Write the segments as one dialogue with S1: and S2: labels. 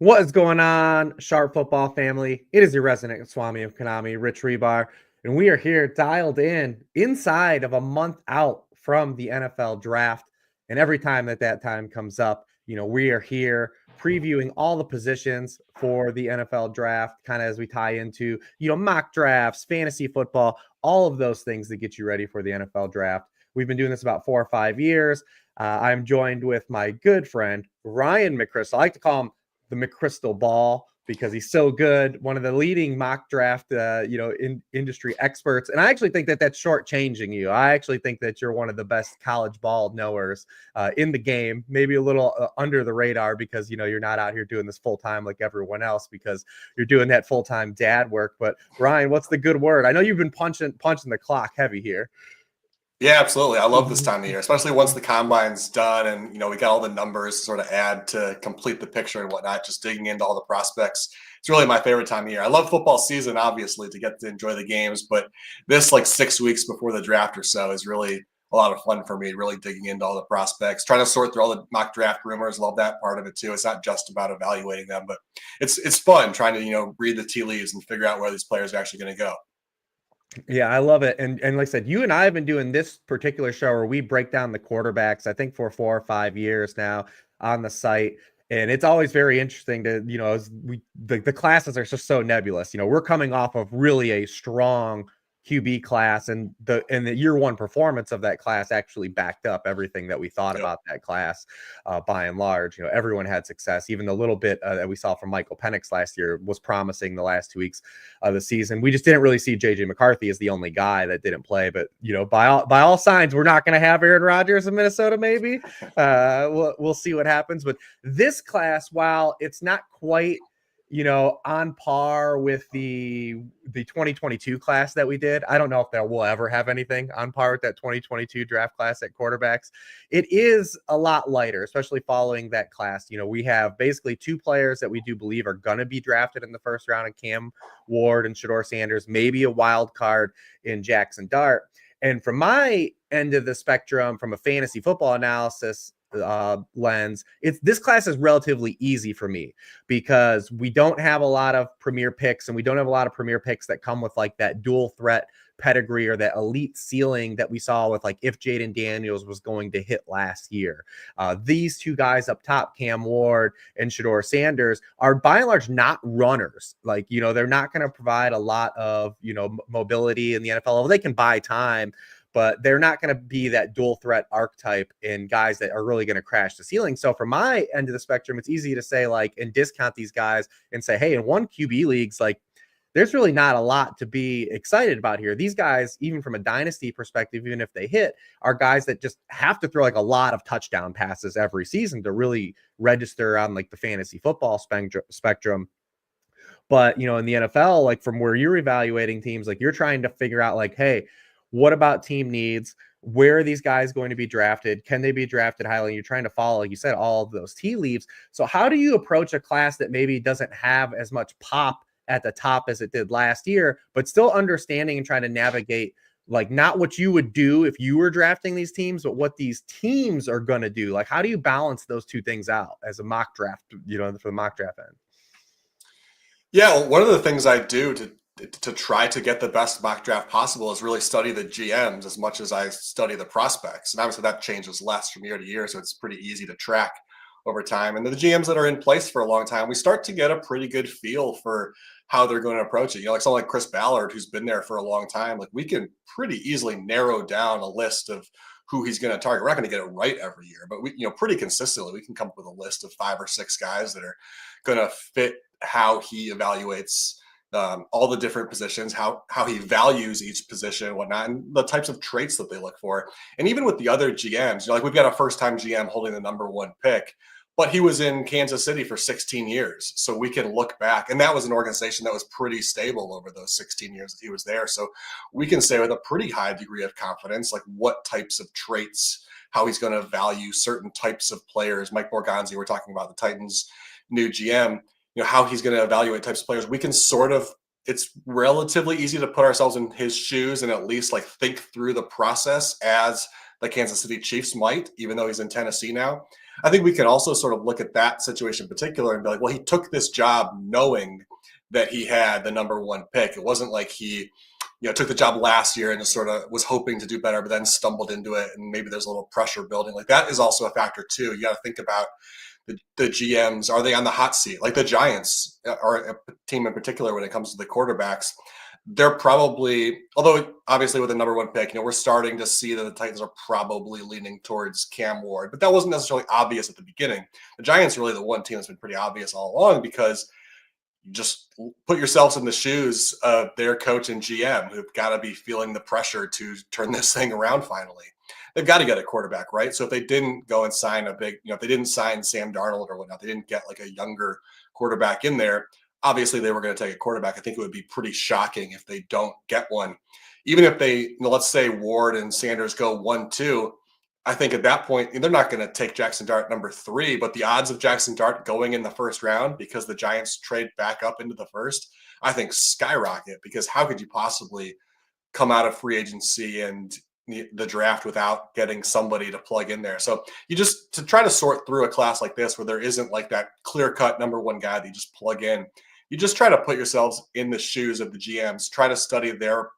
S1: What is going on, Sharp Football family? It is your resident Swami of Konami, Rich Hribar, and we are here dialed in inside of a month out from the NFL draft. And every time that time comes up, we are here previewing all the positions for the NFL draft, kind of as we tie into, mock drafts, fantasy football, all of those things that get you ready for the NFL draft. We've been doing this about 4 or 5 years. I'm joined with my good friend, Ryan McCrystal. I like to call him the McCrystal ball because he's so good. One of the leading mock draft, industry experts. And I actually think that that's shortchanging you. I actually think that you're one of the best college ball knowers in the game, maybe a little under the radar because, you're not out here doing this full time like everyone else because you're doing that full time dad work. But Ryan, what's the good word? I know you've been punching the clock heavy here.
S2: Yeah, absolutely. I love this time of year, especially once the combine's done and, we got all the numbers to sort of add to complete the picture and whatnot, just digging into all the prospects. It's really my favorite time of year. I love football season, obviously, to get to enjoy the games, but this 6 weeks before the draft or so is really a lot of fun for me, really digging into all the prospects, trying to sort through all the mock draft rumors. Love that part of it too. It's not just about evaluating them, but it's fun trying to, read the tea leaves and figure out where these players are actually going to go.
S1: Yeah, I love it. And like I said, you and I have been doing this particular show where we break down the quarterbacks, I think for 4 or 5 years now on the site. And it's always very interesting to, as the classes are just so nebulous. We're coming off of really a strong QB class, and the year one performance of that class actually backed up everything that we thought
S2: Yep.
S1: about that class. By and large, everyone had success. Even the little bit that we saw from Michael Penix last year was promising the last 2 weeks of the season. We just didn't really see JJ McCarthy as the only guy that didn't play. But by all signs, we're not going to have Aaron Rodgers in Minnesota. Maybe we'll see what happens. But this class, while it's not quite on par with the 2022 class that we did. I don't know if that will ever have anything on par with that 2022 draft class at quarterbacks. It is a lot lighter, especially following that class. We have basically 2 players that we do believe are going to be drafted in the first round, of Cam Ward and Shedeur Sanders, maybe a wild card in Jackson Dart. And from my end of the spectrum, from a fantasy football analysis lens, this class is relatively easy for me because we don't have a lot of premier picks, and we don't have a lot of premier picks that come with like that dual threat pedigree or that elite ceiling that we saw with if Jaden Daniels was going to hit last year. These 2 guys up top, Cam Ward and Shedeur Sanders, are by and large not runners. They're not going to provide a lot of mobility in the NFL. Although they can buy time, but they're not going to be that dual threat archetype in guys that are really going to crash the ceiling. So from my end of the spectrum, it's easy to say and discount these guys and say, hey, in one QB leagues, there's really not a lot to be excited about here. These guys, even from a dynasty perspective, even if they hit, are guys that just have to throw a lot of touchdown passes every season to really register on the fantasy football spectrum. But, in the NFL, from where you're evaluating teams, you're trying to figure out hey, what about team needs? Where are these guys going to be drafted? Can they be drafted highly? You're trying to follow, like you said, all of those tea leaves. So how do you approach a class that maybe doesn't have as much pop at the top as it did last year, but still understanding and trying to navigate not what you would do if you were drafting these teams, but what these teams are going to do? How do you balance those 2 things out as a mock draft, for the mock draft end?
S2: Yeah, well, one of the things I do to try to get the best mock draft possible is really study the GMs as much as I study the prospects. And obviously that changes less from year to year, so it's pretty easy to track over time. And the GMs that are in place for a long time, we start to get a pretty good feel for how they're going to approach it. Someone like Chris Ballard, who's been there for a long time, we can pretty easily narrow down a list of who he's going to target. We're not going to get it right every year, but we, pretty consistently, we can come up with a list of 5 or 6 guys that are going to fit how he evaluates all the different positions, how he values each position and whatnot, and the types of traits that they look for. And even with the other GMs, we've got a first-time GM holding the number 1 pick, but he was in Kansas City for 16 years. So we can look back, and that was an organization that was pretty stable over those 16 years that he was there. So we can say with a pretty high degree of confidence, what types of traits, how he's going to value certain types of players. Mike Morganzi, we're talking about the Titans' new GM, how he's going to evaluate types of players. We can it's relatively easy to put ourselves in his shoes and at least think through the process as the Kansas City Chiefs might, even though he's in Tennessee now. I think we can also sort of look at that situation in particular and be like, well, he took this job knowing that he had the number one pick. It wasn't like he, took the job last year and just sort of was hoping to do better, but then stumbled into it. And maybe there's a little pressure building. Like that is also a factor too. You got to think about the GMs. Are they on the hot seat? Like the Giants are a team in particular when it comes to the quarterbacks. They're probably, although obviously with the number one pick, we're starting to see that the Titans are probably leaning towards Cam Ward, but that wasn't necessarily obvious at the beginning. The Giants are really the one team that's been pretty obvious all along because you just put yourselves in the shoes of their coach and GM who've got to be feeling the pressure to turn this thing around finally. They've got to get a quarterback, right? So if they didn't go and sign if they didn't sign Sam Darnold or whatnot, they didn't get like a younger quarterback in there, obviously they were going to take a quarterback. I think it would be pretty shocking if they don't get one. Even if they, let's say Ward and Sanders go 1-2, I think at that point, they're not going to take Jackson Dart number 3, but the odds of Jackson Dart going in the first round because the Giants trade back up into the first, I think skyrocket, because how could you possibly come out of free agency and the draft without getting somebody to plug in there? So you just, to try to sort through a class like this where there isn't like that clear-cut number one guy that you just plug in, you just try to put yourselves in the shoes of the GMs, try to study their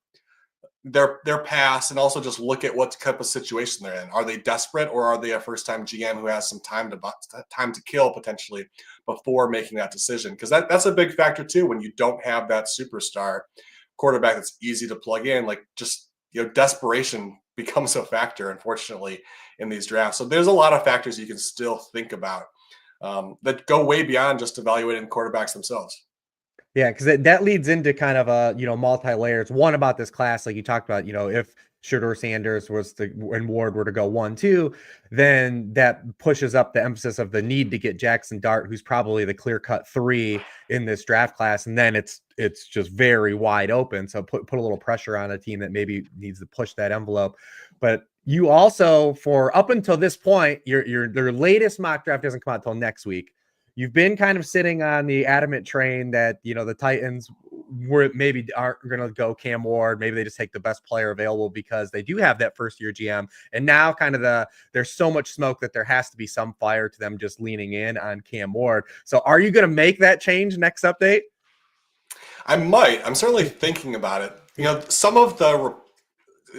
S2: past, and also just look at what type of situation they're in. Are they desperate, or are they a first-time GM who has some time to kill potentially before making that decision? Because that's a big factor too when you don't have that superstar quarterback that's easy to plug in. Like just desperation becomes a factor, unfortunately, in these drafts. So there's a lot of factors you can still think about that go way beyond just evaluating quarterbacks themselves.
S1: Yeah, because that leads into kind of a multi-layers. One about this class, like you talked about, if Shedeur Sanders and Ward were to go 1-2, then that pushes up the emphasis of the need to get Jackson Dart, who's probably the clear-cut 3 in this draft class, and then it's just very wide open. So put a little pressure on a team that maybe needs to push that envelope. But you also, for up until this point, your latest mock draft doesn't come out until next week. You've been kind of sitting on the adamant train that, the Titans aren't going to go Cam Ward. Maybe they just take the best player available because they do have that first-year GM. And now kind of there's so much smoke that there has to be some fire to them just leaning in on Cam Ward. So are you going to make that change next update?
S2: I might. I'm certainly thinking about it.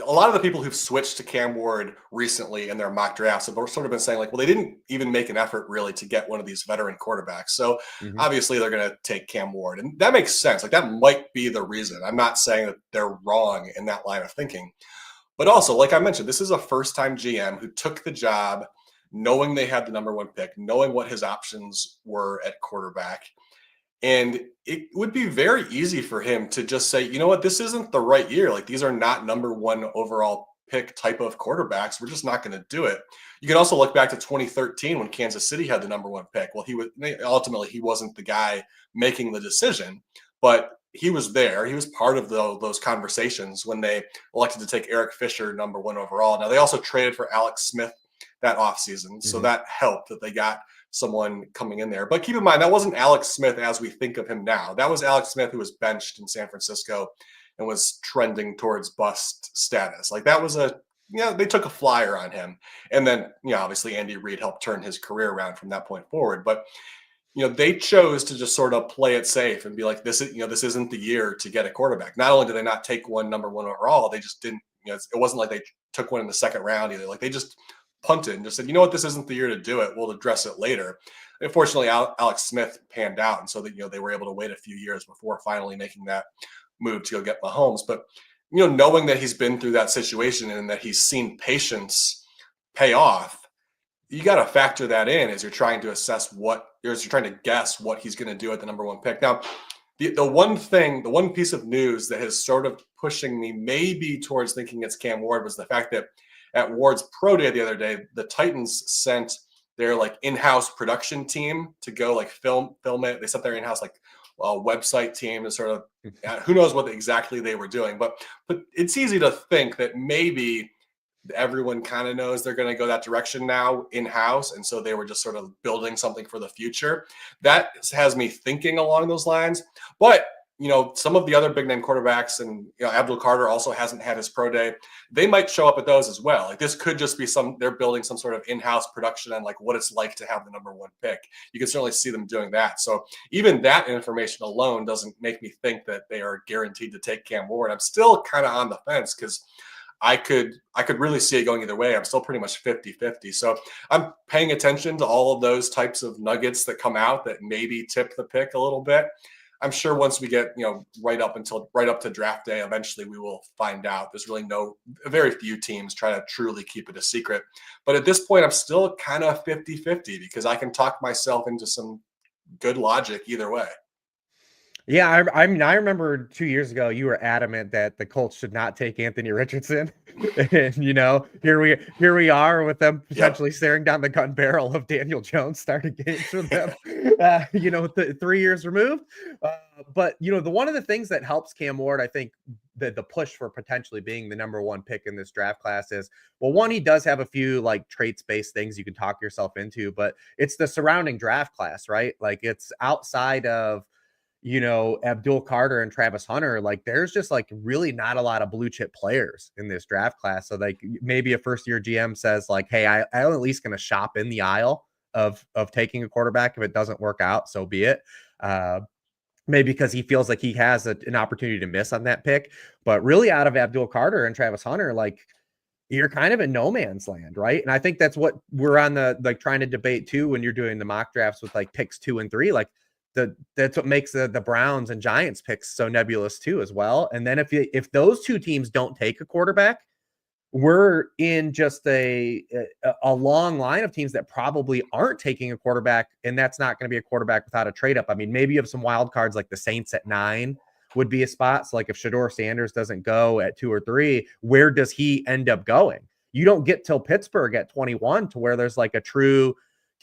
S2: A lot of the people who've switched to Cam Ward recently in their mock drafts have sort of been saying like, well, they didn't even make an effort really to get one of these veteran quarterbacks. So obviously they're going to take Cam Ward. And that makes sense. Like that might be the reason. I'm not saying that they're wrong in that line of thinking. But also, like I mentioned, this is a first-time GM who took the job knowing they had the number one pick, knowing what his options were at quarterback. And it would be very easy for him to just say, you know what, this isn't the right year. Like these are not number one overall pick type of quarterbacks. We're just not going to do it. You can also look back to 2013 when Kansas City had the number one pick. Well, he wasn't the guy making the decision, but he was there. He was part of those conversations when they elected to take Eric Fisher number one overall. Now they also traded for Alex Smith that offseason. So that helped that they got someone coming in there. But keep in mind, that wasn't Alex Smith as we think of him now. That was Alex Smith who was benched in San Francisco and was trending towards bust status. Like that was they took a flyer on him. And then, obviously Andy Reid helped turn his career around from that point forward. But, they chose to just sort of play it safe and be like, this isn't the year to get a quarterback. Not only did they not take one number one overall, they just didn't, it wasn't like they took one in the second round either. Like they just punted and just said, you know what, this isn't the year to do it. We'll address it later. Unfortunately, Alex Smith panned out. And so that, they were able to wait a few years before finally making that move to go get Mahomes. But, knowing that he's been through that situation and that he's seen patience pay off, you got to factor that in as you're trying to guess what he's going to do at the number one pick. Now, the one piece of news that has sort of pushing me maybe towards thinking it's Cam Ward was the fact that at Ward's pro day the other day, the Titans sent their like in-house production team to go like film it. They sent their in-house like website team to sort of who knows what exactly they were doing, but it's easy to think that maybe everyone kind of knows they're going to go that direction now in-house, and so they were just sort of building something for the future. That has me thinking along those lines. But some of the other big name quarterbacks, and Abdul Carter also hasn't had his pro day. They might show up at those as well. Like, this could just be they're building some sort of in-house production on like what it's like to have the number one pick. You can certainly see them doing that. So even that information alone doesn't make me think that they are guaranteed to take Cam Ward. I'm still kind of on the fence because I could really see it going either way. I'm still pretty much 50-50. So I'm paying attention to all of those types of nuggets that come out that maybe tip the pick a little bit. I'm sure once we get, right up to draft day, eventually we will find out. There's really very few teams try to truly keep it a secret. But at this point, I'm still kind of 50-50 because I can talk myself into some good logic either way.
S1: Yeah, I mean, I remember 2 years ago, you were adamant that the Colts should not take Anthony Richardson, and here we are with them potentially staring down the gun barrel of Daniel Jones starting games for them. 3 years removed. But the one of the things that helps Cam Ward, I think, the push for potentially being the number one pick in this draft class is, well, one, he does have a few like traits-based things you can talk yourself into, but it's the surrounding draft class, right? Like, it's outside of Abdul Carter and Travis Hunter, like there's just like really not a lot of blue chip players in this draft class. So like maybe a first year GM says like, hey, I'm at least going to shop in the aisle of taking a quarterback. If it doesn't work out, so be it. Maybe because he feels like he has an opportunity to miss on that pick. But really out of Abdul Carter and Travis Hunter, like you're kind of in no man's land, right? And I think that's what we're on the trying to debate too when you're doing the mock drafts with like picks 2 and 3. Like that's what makes the Browns and Giants picks so nebulous too as well. And then if those two teams don't take a quarterback, we're in just a long line of teams that probably aren't taking a quarterback, and that's not going to be a quarterback without a trade up. I mean, maybe you have some wild cards like the Saints at 9 would be a spot. So like if Shedeur Sanders doesn't go at 2 or 3, where does he end up going? You don't get till Pittsburgh at 21 to where there's like a true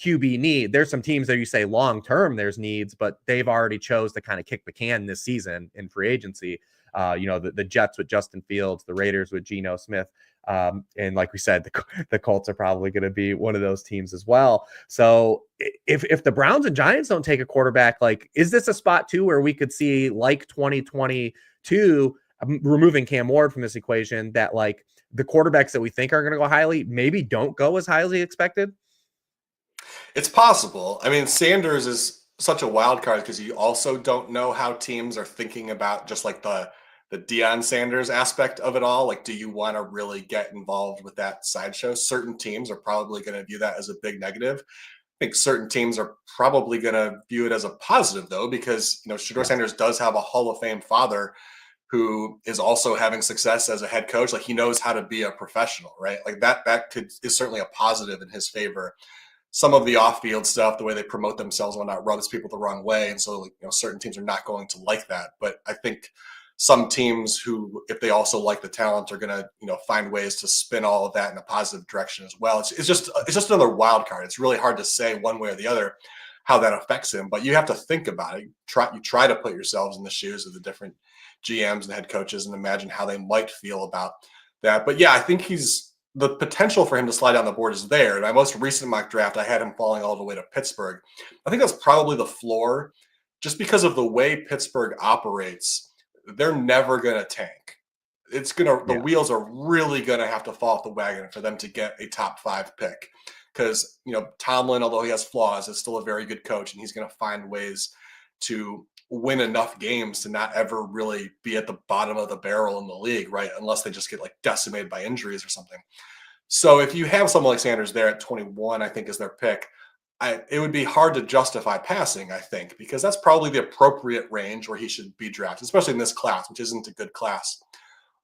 S1: QB need. There's some teams that you say long-term there's needs, but they've already chose to kind of kick the can this season in free agency. The Jets with Justin Fields, the Raiders with Geno Smith. And like we said, the Colts are probably going to be one of those teams as well. So if the Browns and Giants don't take a quarterback, like, is this a spot too where we could see like 2022, removing Cam Ward from this equation, that like the quarterbacks that we think are going to go highly maybe don't go as highly expected?
S2: It's possible. I mean, Sanders is such a wild card because you also don't know how teams are thinking about just like the Deion Sanders aspect of it all. Like, do you want to really get involved with that sideshow? Certain teams are probably going to view that as a big negative. I think certain teams are probably going to view it as a positive, though, because Shedeur Sanders does have a Hall of Fame father who is also having success as a head coach. Like, he knows how to be a professional, right? Like that is certainly a positive in his favor. Some of the off-field stuff, the way they promote themselves and whatnot, rubs people the wrong way, and so certain teams are not going to like that. But I think some teams who, if they also like the talent, are going to find ways to spin all of that in a positive direction as well. It's just another wild card. It's really hard to say one way or the other how that affects him, but you have to think about it. You try to put yourselves in the shoes of the different GMs and head coaches and imagine how they might feel about that. But yeah, I think the potential for him to slide down the board is there. In my most recent mock draft, I had him falling all the way to Pittsburgh. I think that's probably the floor, just because of the way Pittsburgh operates. They're never going to tank. The wheels are really going to have to fall off the wagon for them to get a top 5 pick. Because, Tomlin, although he has flaws, is still a very good coach, and he's going to find ways to win enough games to not ever really be at the bottom of the barrel in the league, right? Unless they just get like decimated by injuries or something. So if you have someone like Sanders there at 21, I think is their pick, it would be hard to justify passing, I think, because that's probably the appropriate range where he should be drafted, especially in this class, which isn't a good class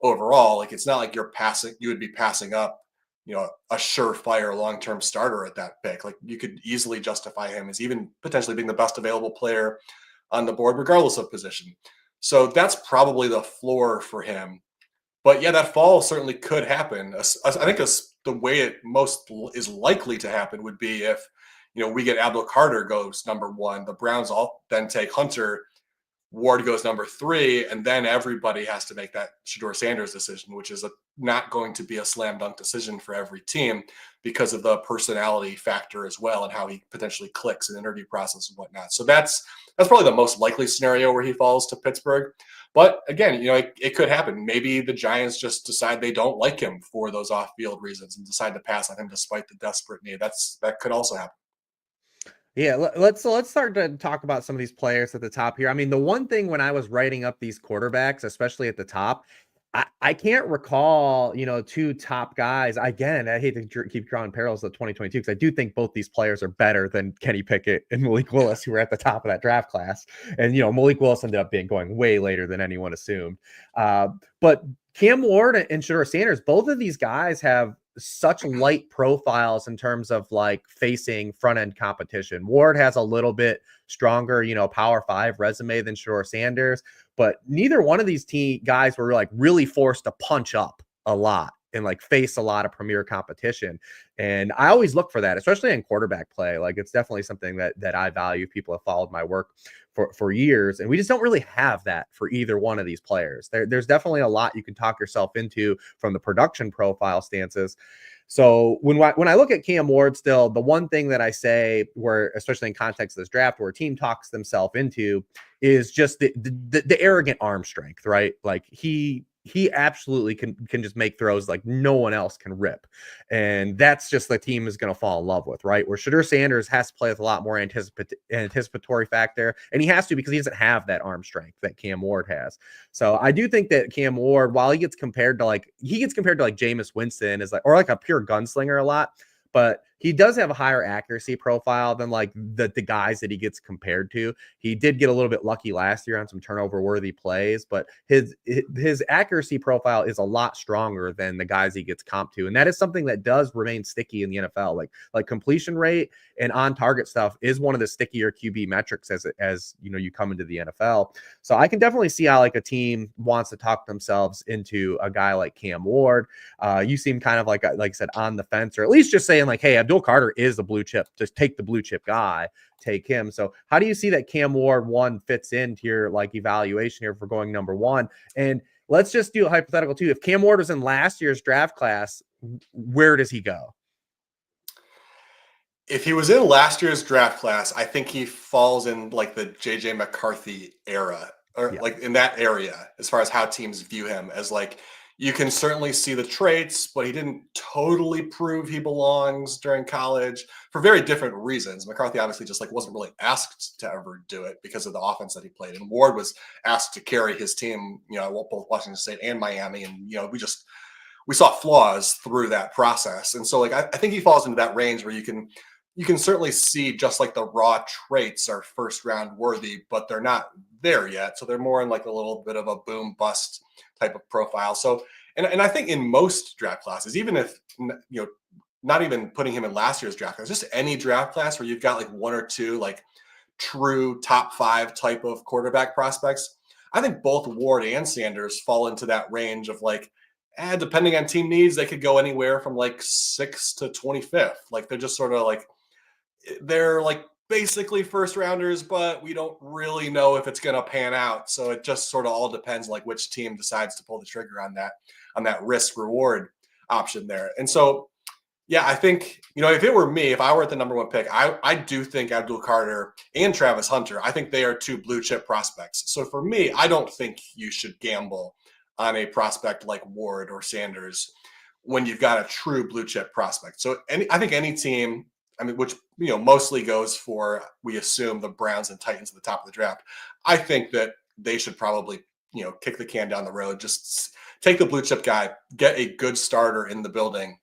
S2: overall. Like, it's not like you would be passing up, a surefire long-term starter at that pick. Like, you could easily justify him as even potentially being the best available player on the board, regardless of position. So that's probably the floor for him. But yeah, that fall certainly could happen. I think the way it most is likely to happen would be if, we get Abdul Carter goes number 1, the Browns all then take Hunter. Ward goes number 3, and then everybody has to make that Shedeur Sanders decision, which is not going to be a slam dunk decision for every team because of the personality factor as well and how he potentially clicks in interview process and whatnot. So that's probably the most likely scenario where he falls to Pittsburgh. But again, it could happen. Maybe the Giants just decide they don't like him for those off-field reasons and decide to pass on him despite the desperate need. That could also happen.
S1: Yeah, let's start to talk about some of these players at the top here. I mean, the one thing when I was writing up these quarterbacks, especially at the top, I can't recall, 2 top guys. Again, I hate to keep drawing parallels to 2022 because I do think both these players are better than Kenny Pickett and Malik Willis, who were at the top of that draft class. And, Malik Willis ended up going way later than anyone assumed. But Cam Ward and Shedeur Sanders, both of these guys have such light profiles in terms of like facing front end competition. Ward has a little bit stronger, Power 5 resume than Shedeur Sanders, but neither one of these guys were like really forced to punch up a lot and like face a lot of premier competition. And I always look for that, especially in quarterback play. Like it's definitely something that I value. People have followed my work for years, and we just don't really have that for either one of these players. There's definitely a lot you can talk yourself into from the production profile stances. So when I look at Cam Ward, still the one thing that I say, where especially in context of this draft, where a team talks themselves into, is just the arrogant arm strength, right? Like he absolutely can just make throws like no one else can rip. And that's just the team is going to fall in love with, right? Where Shedeur Sanders has to play with a lot more anticipatory factor. And he has to because he doesn't have that arm strength that Cam Ward has. So I do think that Cam Ward, while he gets compared to like Jameis Winston or like a pure gunslinger a lot, but he does have a higher accuracy profile than like the guys that he gets compared to. He did get a little bit lucky last year on some turnover worthy plays, but his accuracy profile is a lot stronger than the guys he gets comped to. And that is something that does remain sticky in the NFL. Like completion rate and on target stuff is one of the stickier QB metrics as you come into the NFL. So I can definitely see how like a team wants to talk themselves into a guy like Cam Ward. You seem kind of like I said, on the fence, or at least just saying like, hey, Abdul Carter is the blue chip. Just take the blue chip guy, take him. So how do you see that Cam Ward 1 fits into your like evaluation here for going number 1? And let's just do a hypothetical too. If Cam Ward was in last year's draft class, where does he go?
S2: If he was in last year's draft class, I think he falls in like the JJ McCarthy era, or like in that area, as far as how teams view him as like, you can certainly see the traits, but he didn't totally prove he belongs during college for very different reasons. McCarthy obviously just like wasn't really asked to ever do it because of the offense that he played. And Ward was asked to carry his team, both Washington State and Miami. And, we saw flaws through that process. And so like, I think he falls into that range where you can certainly see just like the raw traits are first round worthy, but they're not there yet. So they're more in like a little bit of a boom bust type of profile. So, and I think in most draft classes, even if, not even putting him in last year's draft class, just any draft class where you've got like 1 or 2, like true top 5 type of quarterback prospects, I think both Ward and Sanders fall into that range of like, depending on team needs, they could go anywhere from like 6th to 25th. Like they're just sort of like, they're like basically first rounders, but we don't really know if it's going to pan out. So it just sort of all depends like which team decides to pull the trigger on that risk reward option there. And so, yeah, I think, if it were me, if I were at the number 1 pick, I do think Abdul Carter and Travis Hunter, I think they are 2 blue chip prospects. So for me, I don't think you should gamble on a prospect like Ward or Sanders when you've got a true blue chip prospect. So I think any team, which, mostly goes for, we assume, the Browns and Titans at the top of the draft, I think that they should probably, kick the can down the road, just take the blue chip guy, get a good starter in the building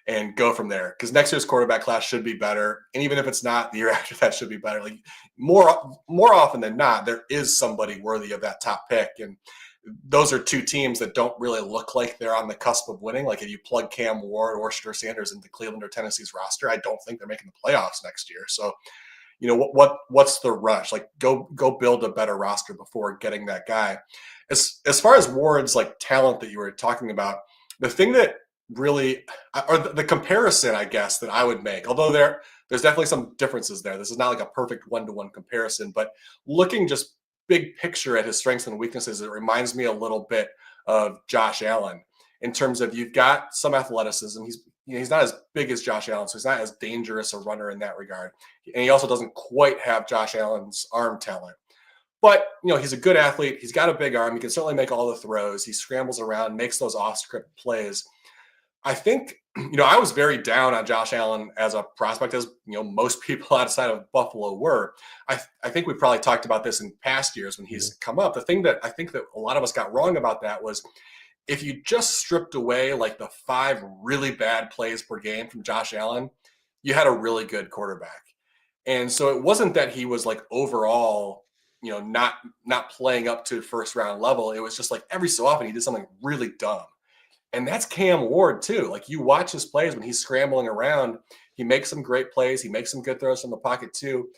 S2: and go from there. Because next year's quarterback class should be better. And even if it's not, the year after that should be better. Like more often than not, there is somebody worthy of that top pick. And those are 2 teams that don't really look like they're on the cusp of winning. Like if you plug Cam Ward or Shedeur Sanders into Cleveland or Tennessee's roster, I don't think they're making the playoffs next year. So, what's the rush? Like go build a better roster before getting that guy. As far as Ward's like talent that you were talking about, the thing that really, or the comparison, I guess, that I would make, although there's definitely some differences there. This is not like a perfect 1-to-1 comparison, but looking just big picture at his strengths and weaknesses, it reminds me a little bit of Josh Allen in terms of you've got some athleticism. He's not as big as Josh Allen, so he's not as dangerous a runner in that regard. And he also doesn't quite have Josh Allen's arm talent. But, he's a good athlete. He's got a big arm. He can certainly make all the throws. He scrambles around, makes those off-script plays. I think, I was very down on Josh Allen as a prospect, as, most people outside of Buffalo were. I think we probably talked about this in past years when he's come up. The thing that I think that a lot of us got wrong about that was if you just stripped away like the 5 really bad plays per game from Josh Allen, you had a really good quarterback. And so it wasn't that he was like overall, not playing up to first round level. It was just like every so often he did something really dumb. And that's Cam Ward too. Like you watch his plays when he's scrambling around, he makes some great plays. He makes some good throws from the pocket too.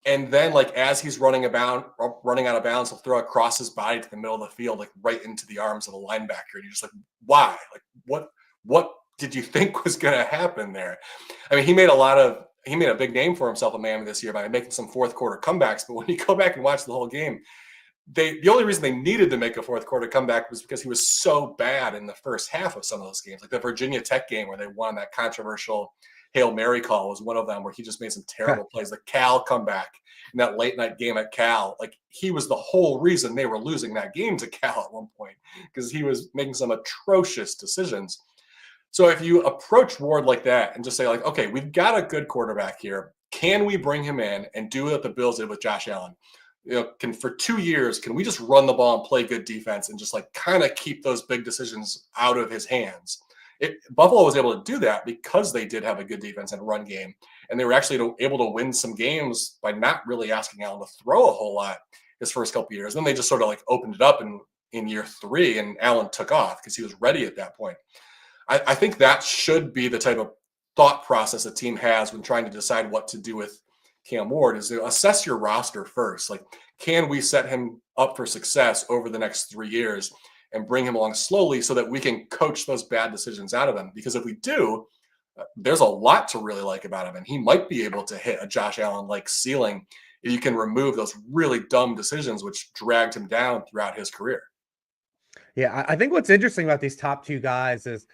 S2: And then like as he's running out of bounds, he'll throw across his body to the middle of the field, like right into the arms of the linebacker. And you're just like, why? Like what did you think was going to happen there? I mean, he made a big name for himself at Miami this year by making some fourth quarter comebacks. But when you go back and watch the whole game, the only reason they needed to make a fourth quarter comeback was because he was so bad in the first half of some of those games. Like the Virginia Tech game where they won that controversial Hail Mary call was one of them where he just made some terrible plays. The Cal comeback in that late night game at Cal, like he was the whole reason they were losing that game to Cal at one point because he was making some atrocious decisions. So if you approach Ward like that and just say like, okay, we've got a good quarterback here. Can we bring him in and do what the Bills did with Josh Allen? For 2 years, can we just run the ball and play good defense and just like kind of keep those big decisions out of his hands? Buffalo was able to do that because they did have a good defense and run game. And they were actually able to win some games by not really asking Allen to throw a whole lot his first couple of years. Then they just sort of like opened it up in year 3 and Allen took off because he was ready at that point. I think that should be the type of thought process a team has when trying to decide what to do with Cam Ward is to assess your roster first. Like, can we set him up for success over the next 3 years and bring him along slowly so that we can coach those bad decisions out of him? Because if we do, there's a lot to really like about him. And he might be able to hit a Josh Allen-like ceiling if you can remove those really dumb decisions which dragged him down throughout his career.
S1: Yeah, I think what's interesting about these top 2 guys is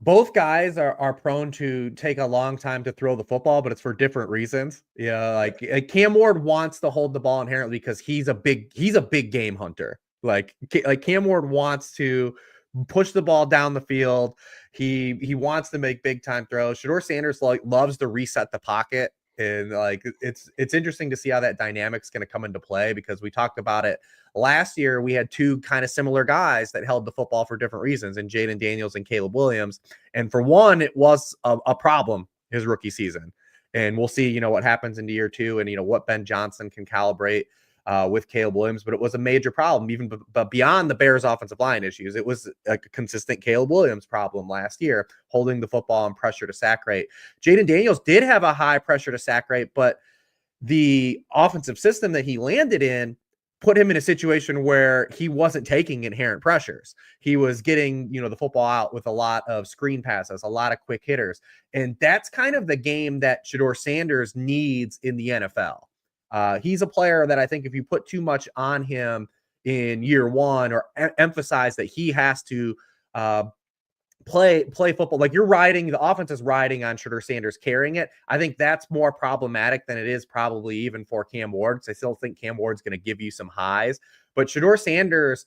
S1: both guys are prone to take a long time to throw the football, but it's for different reasons. Yeah, like Cam Ward wants to hold the ball inherently because he's a big game hunter. Like Cam Ward wants to push the ball down the field. He wants to make big time throws. Shedeur Sanders loves to reset the pocket. And like it's interesting to see how that dynamic's going to come into play because we talked about it last year. We had 2 kind of similar guys that held the football for different reasons, and Jaden Daniels and Caleb Williams. And for one, it was a problem his rookie season. And we'll see, what happens into year 2 and, what Ben Johnson can calibrate with Caleb Williams. But it was a major problem, even but beyond the Bears offensive line issues. It was a consistent Caleb Williams problem last year, holding the football and pressure to sack rate. Jaden Daniels did have a high pressure to sack rate, but the offensive system that he landed in put him in a situation where he wasn't taking inherent pressures. He was getting, the football out with a lot of screen passes, a lot of quick hitters. And that's kind of the game that Shedeur Sanders needs in the NFL. He's a player that I think if you put too much on him in year 1 or emphasize that he has to play football, like the offense is riding on Shedeur Sanders carrying it. I think that's more problematic than it is probably even for Cam Ward, because I still think Cam Ward's going to give you some highs. But Shedeur Sanders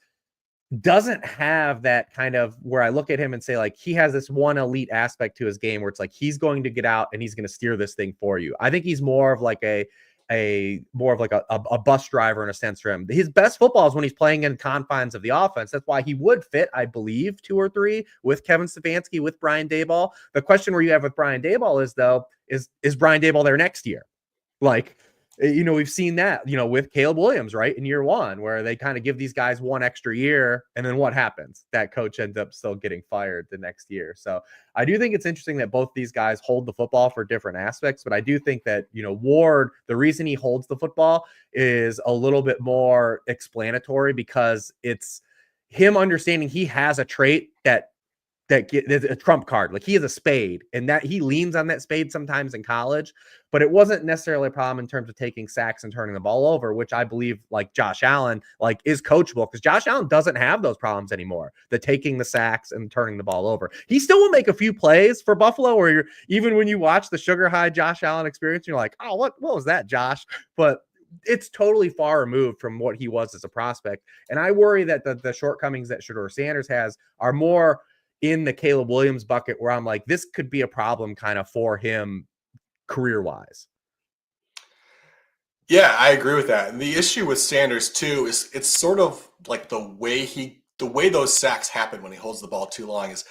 S1: doesn't have that kind of where I look at him and say, like, he has this one elite aspect to his game where it's like he's going to get out and he's going to steer this thing for you. I think he's more of like a bus driver in a sense for him. His best football is when he's playing in confines of the offense. That's why he would fit, I believe, 2 or 3 with Kevin Stefanski, with Brian Daboll. The question where you have with Brian Daboll is, though, is Brian Daboll there next year? Like, we've seen that, with Caleb Williams, right, in year 1, where they kind of give these guys 1 extra year, and then what happens? That coach ends up still getting fired the next year. So I do think it's interesting that both these guys hold the football for different aspects, but I do think that, Ward, the reason he holds the football is a little bit more explanatory because it's him understanding he has a trait that there's a trump card. Like he is a spade, and that he leans on that spade sometimes in college, but it wasn't necessarily a problem in terms of taking sacks and turning the ball over, which I believe like Josh Allen like is coachable, because Josh Allen doesn't have those problems anymore. The taking the sacks and turning the ball over. He still will make a few plays for Buffalo where you're, even when you watch the sugar high Josh Allen experience, you're like, oh, what was that, Josh? But it's totally far removed from what he was as a prospect. And I worry that the shortcomings that Shedeur Sanders has are more in the Caleb Williams bucket, where I'm like, this could be a problem kind of for him career wise.
S2: Yeah, I agree with that. And the issue with Sanders too is it's sort of like the way those sacks happen when he holds the ball too long is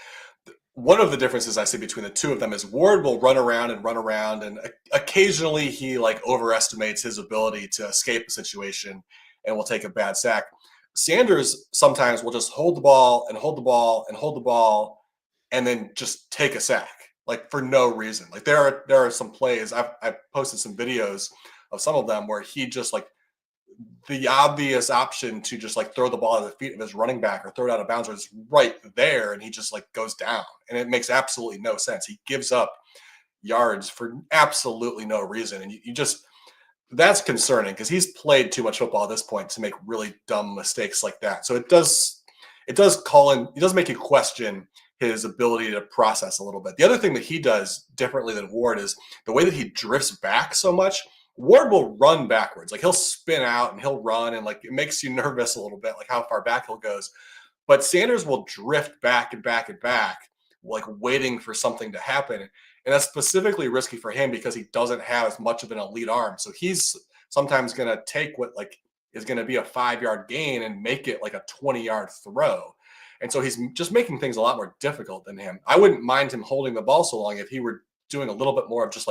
S2: one of the differences I see between the two of them is Ward will run around, and occasionally he like overestimates his ability to escape a situation and will take a bad sack. Sanders sometimes will just hold the ball and hold the ball and hold the ball and then just take a sack like for no reason. Like there are some plays I've posted some videos of some of them where he just like the obvious option to just like throw the ball at the feet of his running back or throw it out of bounds is right there, and he just like goes down, and it makes absolutely no sense. He gives up yards for absolutely no reason, and you just that's concerning because he's played too much football at this point to make really dumb mistakes like that. So it does make you question his ability to process a little bit. The other thing that he does differently than Ward is the way that he drifts back so much. Ward will run backwards. Like he'll spin out and he'll run, and like it makes you nervous a little bit, like how far back he'll goes. But Sanders will drift back and back and back, like waiting for something to happen. And that's specifically risky for him because he doesn't have as much of an elite arm. So he's sometimes going to take what like is going to be a 5-yard gain and make it like a 20-yard throw. And so he's just making things a lot more difficult than him. I wouldn't mind him holding the ball so long if he were doing a little bit more of just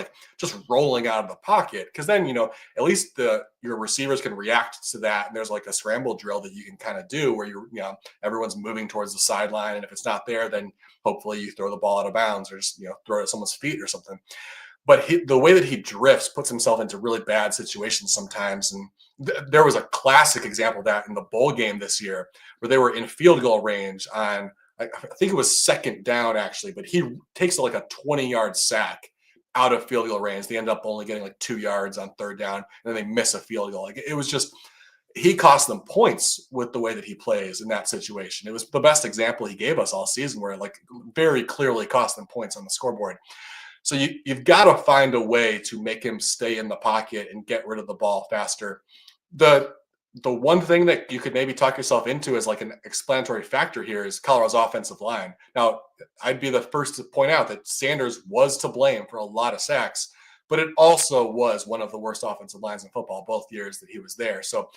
S2: rolling out of the pocket, because then at least your receivers can react to that, and there's like a scramble drill that you can kind of do where everyone's moving towards the sideline, and if it's not there, then hopefully you throw the ball out of bounds or just throw it at someone's feet or something. But the way that he drifts puts himself into really bad situations sometimes, and there was a classic example of that in the bowl game this year where they were in field goal range on, I think it was second down actually, but he takes like a 20-yard sack out of field goal range. They end up only getting like 2 yards on third down, and then they miss a field goal. Like it was just, he cost them points with the way that he plays in that situation. It was the best example he gave us all season where it like very clearly cost them points on the scoreboard. So you've got to find a way to make him stay in the pocket and get rid of the ball faster. The one thing that you could maybe talk yourself into as like an explanatory factor here is Colorado's offensive line. Now, I'd be the first to point out that Sanders was to blame for a lot of sacks, but it also was one of the worst offensive lines in football both years that he was there. So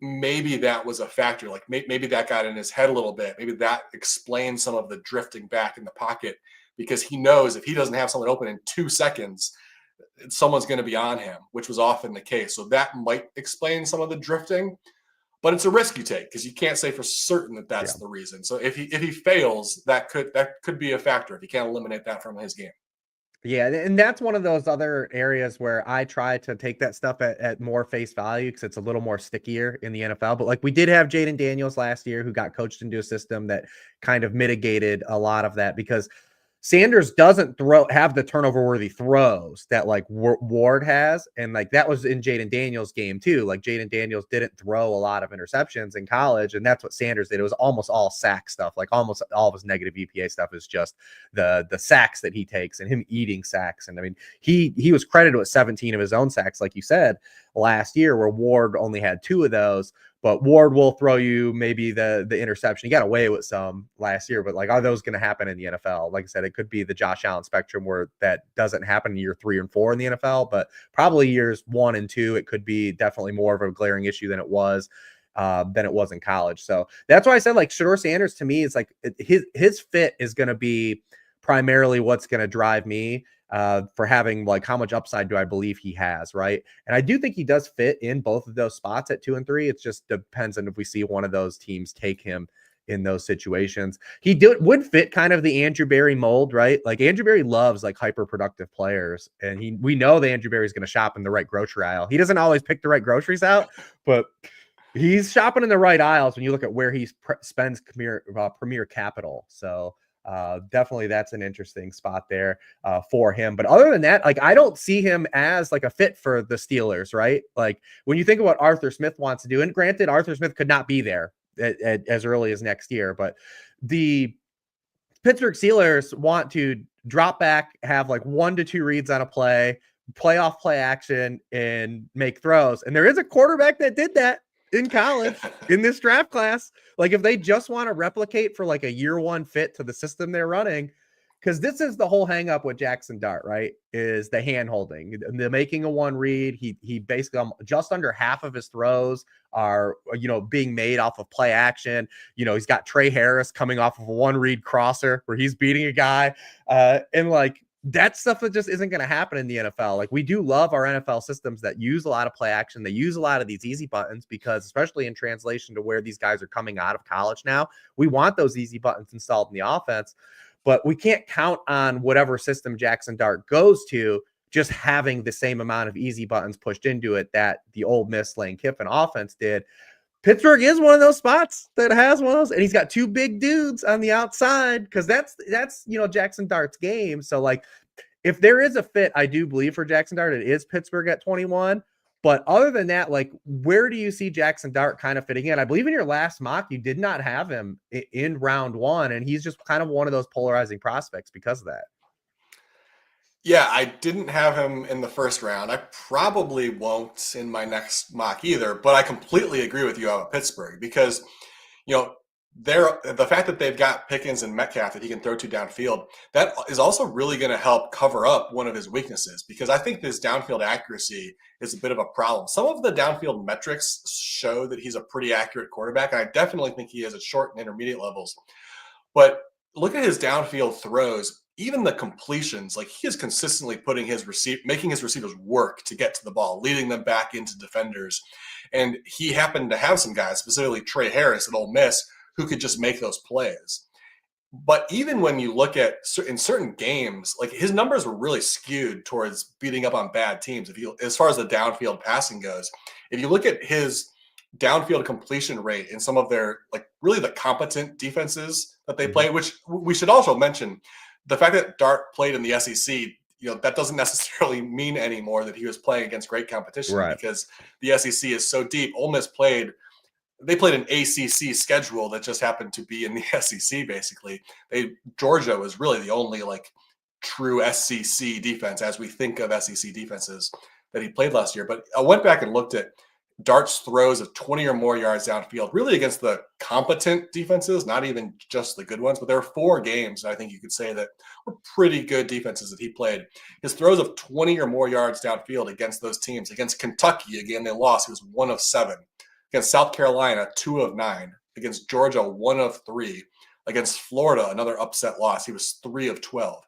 S2: maybe that was a factor. Like maybe that got in his head a little bit. Maybe that explains some of the drifting back in the pocket, because he knows if he doesn't have someone open in 2 seconds, someone's going to be on him, which was often the case. So that might explain some of the drifting, but it's a risk you take because you can't say for certain that that's the reason. So if he fails, that could be a factor if you can't eliminate that from his game.
S1: Yeah, and that's one of those other areas where I try to take that stuff at more face value because it's a little more stickier in the NFL. But like we did have Jaden Daniels last year who got coached into a system that kind of mitigated a lot of that, because Sanders doesn't have the turnover worthy throws that like Ward has. And like that was in Jaden Daniels' game too. Like Jaden Daniels didn't throw a lot of interceptions in college, and that's what Sanders did. It was almost all sack stuff. Like almost all of his negative EPA stuff is just the sacks that he takes and him eating sacks. And I mean, he was credited with 17 of his own sacks, like you said, last year, where Ward only had 2 of those. But Ward will throw you maybe the interception. He got away with some last year, but like, are those going to happen in the NFL? Like I said, it could be the Josh Allen spectrum where that doesn't happen in year 3 and 4 in the NFL, but probably years 1 and 2, it could be definitely more of a glaring issue than it was in college. So that's why I said like Shedeur Sanders to me is like his fit is going to be primarily what's going to drive me for having like how much upside do I believe he has, right? And I do think he does fit in both of those spots at 2 and 3. It just depends on if we see one of those teams take him in those situations. He would fit kind of the Andrew Berry mold, right? Like Andrew Berry loves like hyper productive players, and we know that Andrew Berry is going to shop in the right grocery aisle. He doesn't always pick the right groceries out, but he's shopping in the right aisles when you look at where he spends premier capital. So Definitely that's an interesting spot there for him. But other than that, like I don't see him as like a fit for the Steelers, right? Like when you think of what Arthur Smith wants to do, and granted, Arthur Smith could not be there as early as next year, but the Pittsburgh Steelers want to drop back, have like 1 to 2 reads on a play off play action, and make throws. And there is a quarterback that did that in college in this draft class. Like if they just want to replicate for like a year one fit to the system they're running, because this is the whole hang up with Jackson Dart, right? Is the hand holding, the making a one read. He basically just under half of his throws are, being made off of play action. He's got Trey Harris coming off of a one read crosser where he's beating a guy. And like that stuff that just isn't going to happen in the NFL. Like we do love our NFL systems that use a lot of play action. They use a lot of these easy buttons because especially in translation to where these guys are coming out of college now, we want those easy buttons installed in the offense. But we can't count on whatever system Jackson Dart goes to just having the same amount of easy buttons pushed into it that the Ole Miss Lane Kiffin offense did. Pittsburgh is one of those spots that has one of those, and he's got 2 big dudes on the outside because that's Jackson Dart's game. So like if there is a fit, I do believe for Jackson Dart, it is Pittsburgh at 21. But other than that, like where do you see Jackson Dart kind of fitting in? I believe in your last mock, you did not have him in round 1, and he's just kind of one of those polarizing prospects because of that.
S2: Yeah, I didn't have him in the first round. I probably won't in my next mock either, but I completely agree with you about Pittsburgh because, the fact that they've got Pickens and Metcalf that he can throw to downfield, that is also really going to help cover up one of his weaknesses because I think this downfield accuracy is a bit of a problem. Some of the downfield metrics show that he's a pretty accurate quarterback, and I definitely think he is at short and intermediate levels. But look at his downfield throws, even the completions, like he is consistently making his receivers work to get to the ball, leading them back into defenders. And he happened to have some guys, specifically Trey Harris at Ole Miss, who could just make those plays. But even when you look at in certain games, like his numbers were really skewed towards beating up on bad teams. As far as the downfield passing goes, if you look at his downfield completion rate in some of their like really the competent defenses that they play, which we should also mention, the fact that Dart played in the SEC, that doesn't necessarily mean anymore that he was playing against great competition, right? Because the SEC is so deep. Ole Miss played an ACC schedule that just happened to be in the SEC. Basically, Georgia was really the only like true SEC defense as we think of SEC defenses that he played last year. But I went back and looked at Dart's throws of 20 or more yards downfield, really against the competent defenses, not even just the good ones. But there are 4 games I think you could say that were pretty good defenses that he played. His throws of 20 or more yards downfield against those teams, against Kentucky, a game they lost, he was 1 of 7. Against South Carolina, 2 of 9. Against Georgia, 1 of 3. Against Florida, another upset loss, he was 3 of 12.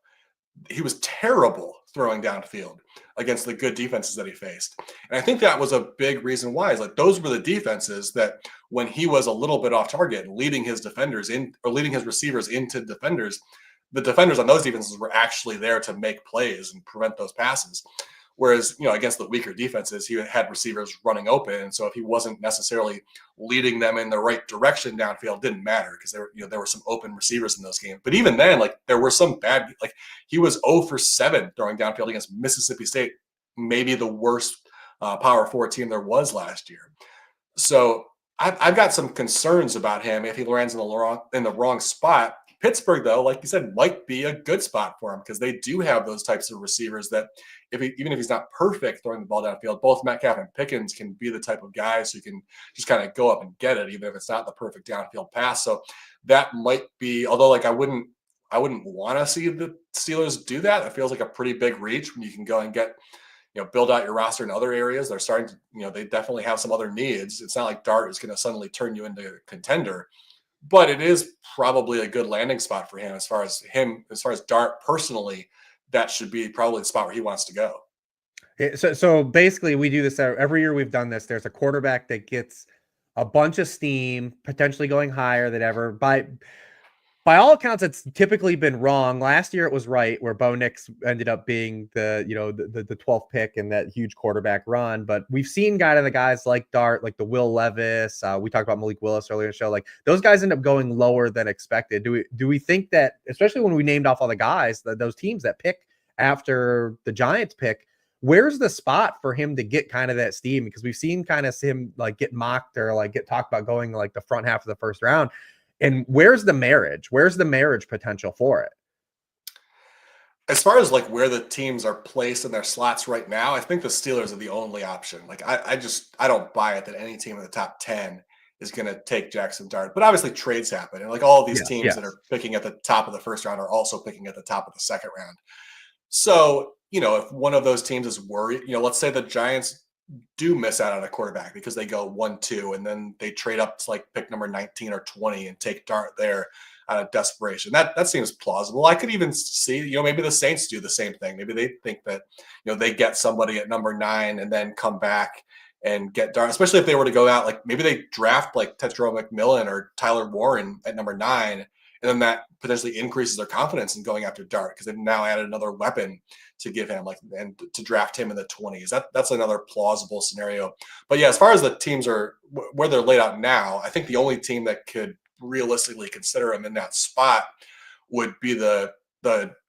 S2: He was terrible throwing downfield against the good defenses that he faced. And I think that was a big reason why. Is like those were the defenses that when he was a little bit off target, leading his defenders in or leading his receivers into defenders, the defenders on those defenses were actually there to make plays and prevent those passes. Whereas, against the weaker defenses, he had receivers running open. And so if he wasn't necessarily leading them in the right direction downfield, it didn't matter because there were some open receivers in those games. But even then, like there were some bad, like he was 0 for 7 throwing downfield against Mississippi State, maybe the worst Power 4 team there was last year. So I've got some concerns about him if he lands in the wrong spot. Pittsburgh, though, like you said, might be a good spot for him because they do have those types of receivers that even if he's not perfect throwing the ball downfield, both Metcalf and Pickens can be the type of guys who can just kind of go up and get it, even if it's not the perfect downfield pass. So that might be, although like I wouldn't want to see the Steelers do that. It feels like a pretty big reach when you can go and get, build out your roster in other areas. They're starting to, they definitely have some other needs. It's not like Dart is going to suddenly turn you into a contender. But it is probably a good landing spot for him as far as Dart personally. That should be probably the spot where he wants to go.
S1: So basically, we do this every year. We've done this. There's a quarterback that gets a bunch of steam, potentially going higher than ever. by all accounts, it's typically been wrong. Last year it was right, where Bo Nix ended up being the 12th pick in that huge quarterback run. But we've seen guys like Dart, like the Will Levis. We talked about Malik Willis earlier in the show. Like those guys end up going lower than expected. Do we think that, especially when we named off all the guys, those teams that pick after the Giants pick, where's the spot for him to get kind of that steam? Because we've seen kind of him like get mocked or like get talked about going like the front half of the first round. And where's the marriage? Where's the marriage potential for it?
S2: As far as like where the teams are placed in their slots right now, I think the Steelers are the only option. Like I don't buy it that any team in the top 10 is going to take Jackson Dart. But obviously trades happen. And like all of these
S1: Yes,
S2: teams that
S1: yes.
S2: are picking at the top of the first round are also picking at the top of the second round. So, if one of those teams is worried, let's say the Giants do miss out on a quarterback because they go 1-2 and then they trade up to like pick number 19 or 20 and take Dart there out of desperation. That seems plausible. I could even see, maybe the Saints do the same thing. Maybe they think that, they get somebody at number 9 and then come back and get Dart, especially if they were to go out, like maybe they draft like Tetro McMillan or Tyler Warren at number 9. And then that potentially increases their confidence in going after Dart because they've now added another weapon to give him, and to draft him in the 20s. That's another plausible scenario. But yeah, as far as the teams are where they're laid out now, I think the only team that could realistically consider him in that spot would be the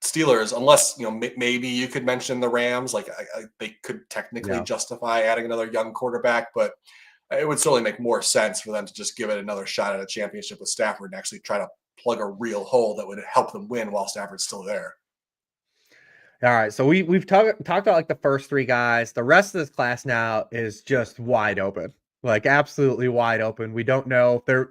S2: Steelers, unless maybe you could mention the Rams. Like they could technically
S1: Yeah.
S2: justify adding another young quarterback, but it would certainly make more sense for them to just give it another shot at a championship with Stafford and actually try to plug a real hole that would help them win while Stafford's still there.
S1: All right. So we've talked about like the first 3 guys. The rest of this class now is just wide open, like absolutely wide open. We don't know if they're.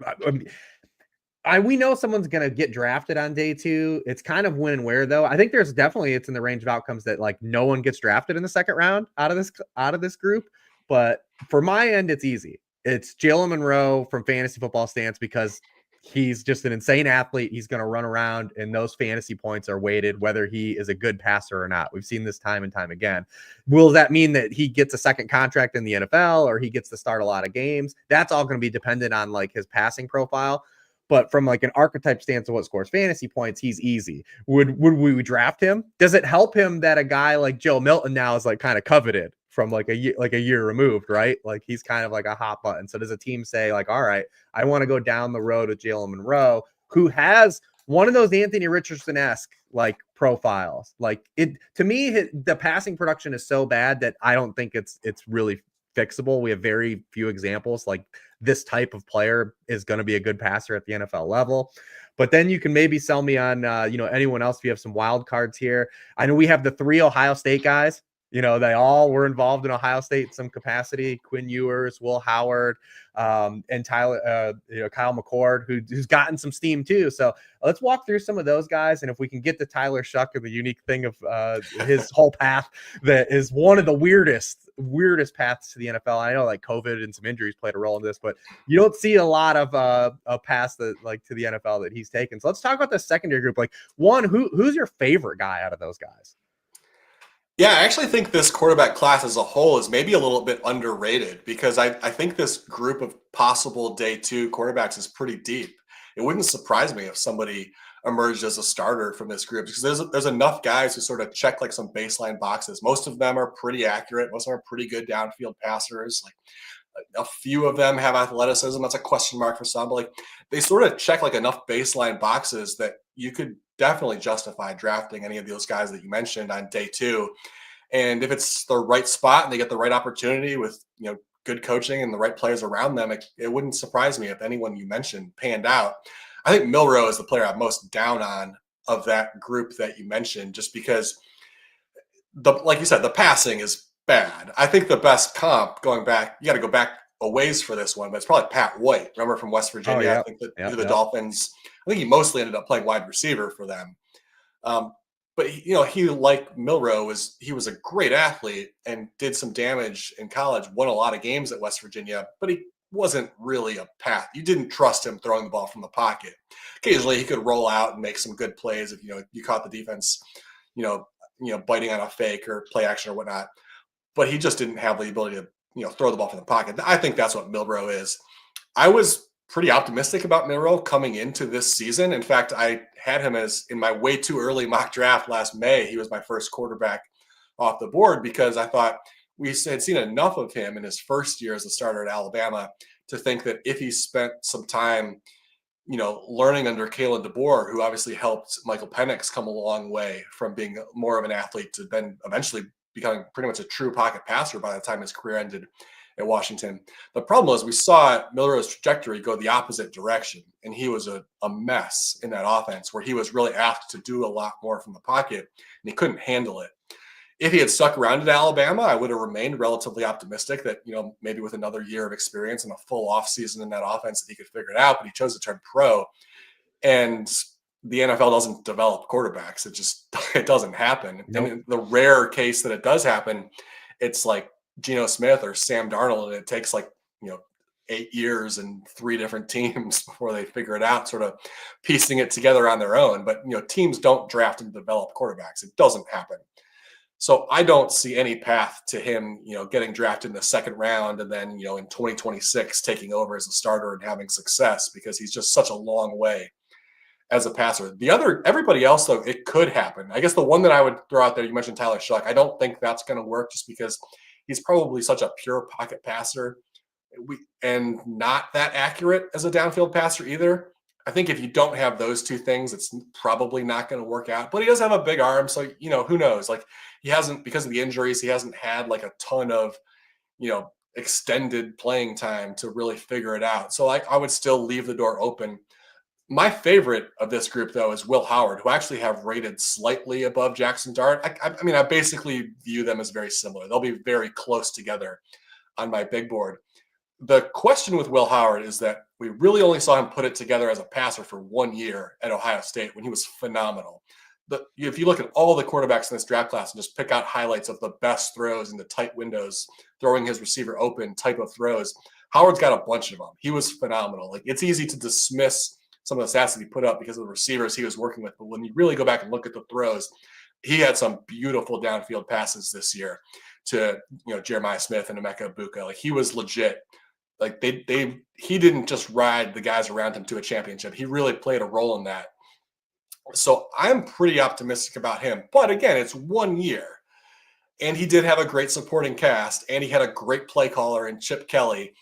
S1: We know someone's gonna get drafted on day 2. It's kind of when and where though. I think there's definitely it's in the range of outcomes that like no one gets drafted in the second round out of this group. But for my end, it's easy. It's Jalen Milroe from Fantasy Football Stance because he's just an insane athlete. He's going to run around, and those fantasy points are weighted whether he is a good passer or not. We've seen this time and time again. Will that mean that he gets a second contract in the NFL or he gets to start a lot of games? That's all going to be dependent on like his passing profile. But from like an archetype stance of what scores fantasy points, he's easy. Would we draft him? Does it help him that a guy like Joe Milton now is like kind of coveted from like a year removed, right? Like he's kind of like a hot button. So does a team say like, all right, I want to go down the road with Jalen Milroe, who has one of those Anthony Richardson-esque like profiles. Like it to me, the passing production is so bad that I don't think it's really fixable. We have very few examples like this type of player is going to be a good passer at the NFL level. But then you can maybe sell me on anyone else if you have some wild cards here. I know we have the 3 Ohio State guys. They all were involved in Ohio State in some capacity. Quinn Ewers, Will Howard, and Tyler, Kyle McCord, who's gotten some steam too. So let's walk through some of those guys. And if we can get to Tyler Shuck and the unique thing of his whole path that is one of the weirdest paths to the NFL. I know like COVID and some injuries played a role in this, but you don't see a lot of a pass that like to the NFL that he's taken. So let's talk about the secondary group. Like who's your favorite guy out of those guys?
S2: Yeah, I actually think this quarterback class as a whole is maybe a little bit underrated because I think this group of possible day 2 quarterbacks is pretty deep. It wouldn't surprise me if somebody emerged as a starter from this group because there's enough guys who sort of check like some baseline boxes. Most of them are pretty accurate. Most of them are pretty good downfield passers. Like a few of them have athleticism. That's a question mark for some, but like they sort of check like enough baseline boxes that you could definitely justify drafting any of those guys that you mentioned on day 2. And if it's the right spot and they get the right opportunity with, good coaching and the right players around them, it wouldn't surprise me if anyone you mentioned panned out. I think Milroe is the player I'm most down on of that group that you mentioned, just because like you said, the passing is bad. I think the best comp going back, you got to go back a ways for this one, but it's probably Pat White. Remember from West Virginia?
S1: Yeah.
S2: I think that the Dolphins, I think he mostly ended up playing wide receiver for them. But he like Milroe he was a great athlete and did some damage in college, won a lot of games at West Virginia, but he wasn't really a path. You didn't trust him throwing the ball from the pocket. Occasionally he could roll out and make some good plays if you caught the defense, biting on a fake or play action or whatnot. But he just didn't have the ability to throw the ball from the pocket. I think that's what Milroe is. I was pretty optimistic about Milroe coming into this season. In fact, I had him as in my way too early mock draft last May. He was my first quarterback off the board because I thought we had seen enough of him in his first year as a starter at Alabama to think that if he spent some time, learning under Kalen DeBoer, who obviously helped Michael Penix come a long way from being more of an athlete to then eventually becoming pretty much a true pocket passer by the time his career ended at Washington. The problem was we saw Milroe's trajectory go the opposite direction, and he was a mess in that offense where he was really asked to do a lot more from the pocket, and he couldn't handle it. If he had stuck around at Alabama, I would have remained relatively optimistic that, maybe with another year of experience and a full offseason in that offense that he could figure it out, but he chose to turn pro. And the NFL doesn't develop quarterbacks. It doesn't happen. Nope. And in the rare case that it does happen, it's like Geno Smith or Sam Darnold, and it takes 8 years and 3 different teams before they figure it out, sort of piecing it together on their own. But, teams don't draft and develop quarterbacks. It doesn't happen. So I don't see any path to him, getting drafted in the second round and then, in 2026 taking over as a starter and having success, because he's just such a long way as a passer. Everybody else, though, it could happen. I guess the one that I would throw out there, you mentioned Tyler Shuck. I don't think that's going to work just because he's probably such a pure pocket passer and not that accurate as a downfield passer either. I think if you don't have those two things, it's probably not going to work out. But he does have a big arm, so who knows? He hasn't, because of the injuries, he hasn't had a ton of extended playing time to really figure it out. So I would still leave the door open. My favorite of this group, though, is Will Howard, who I actually have rated slightly above Jackson Dart. I basically view them as very similar. They'll be very close together on my big board. The question with Will Howard is that we really only saw him put it together as a passer for 1 year at Ohio State when he was phenomenal. If you look at all the quarterbacks in this draft class and just pick out highlights of the best throws in the tight windows, throwing his receiver open type of throws, Howard's got a bunch of them. He was phenomenal. It's easy to dismiss some of the stats that he put up because of the receivers he was working with. But when you really go back and look at the throws, he had some beautiful downfield passes this year to, Jeremiah Smith and Emeka Egbuka. He was legit. He didn't just ride the guys around him to a championship. He really played a role in that. So I'm pretty optimistic about him. But again, it's 1 year. And he did have a great supporting cast, and he had a great play caller in Chip Kelly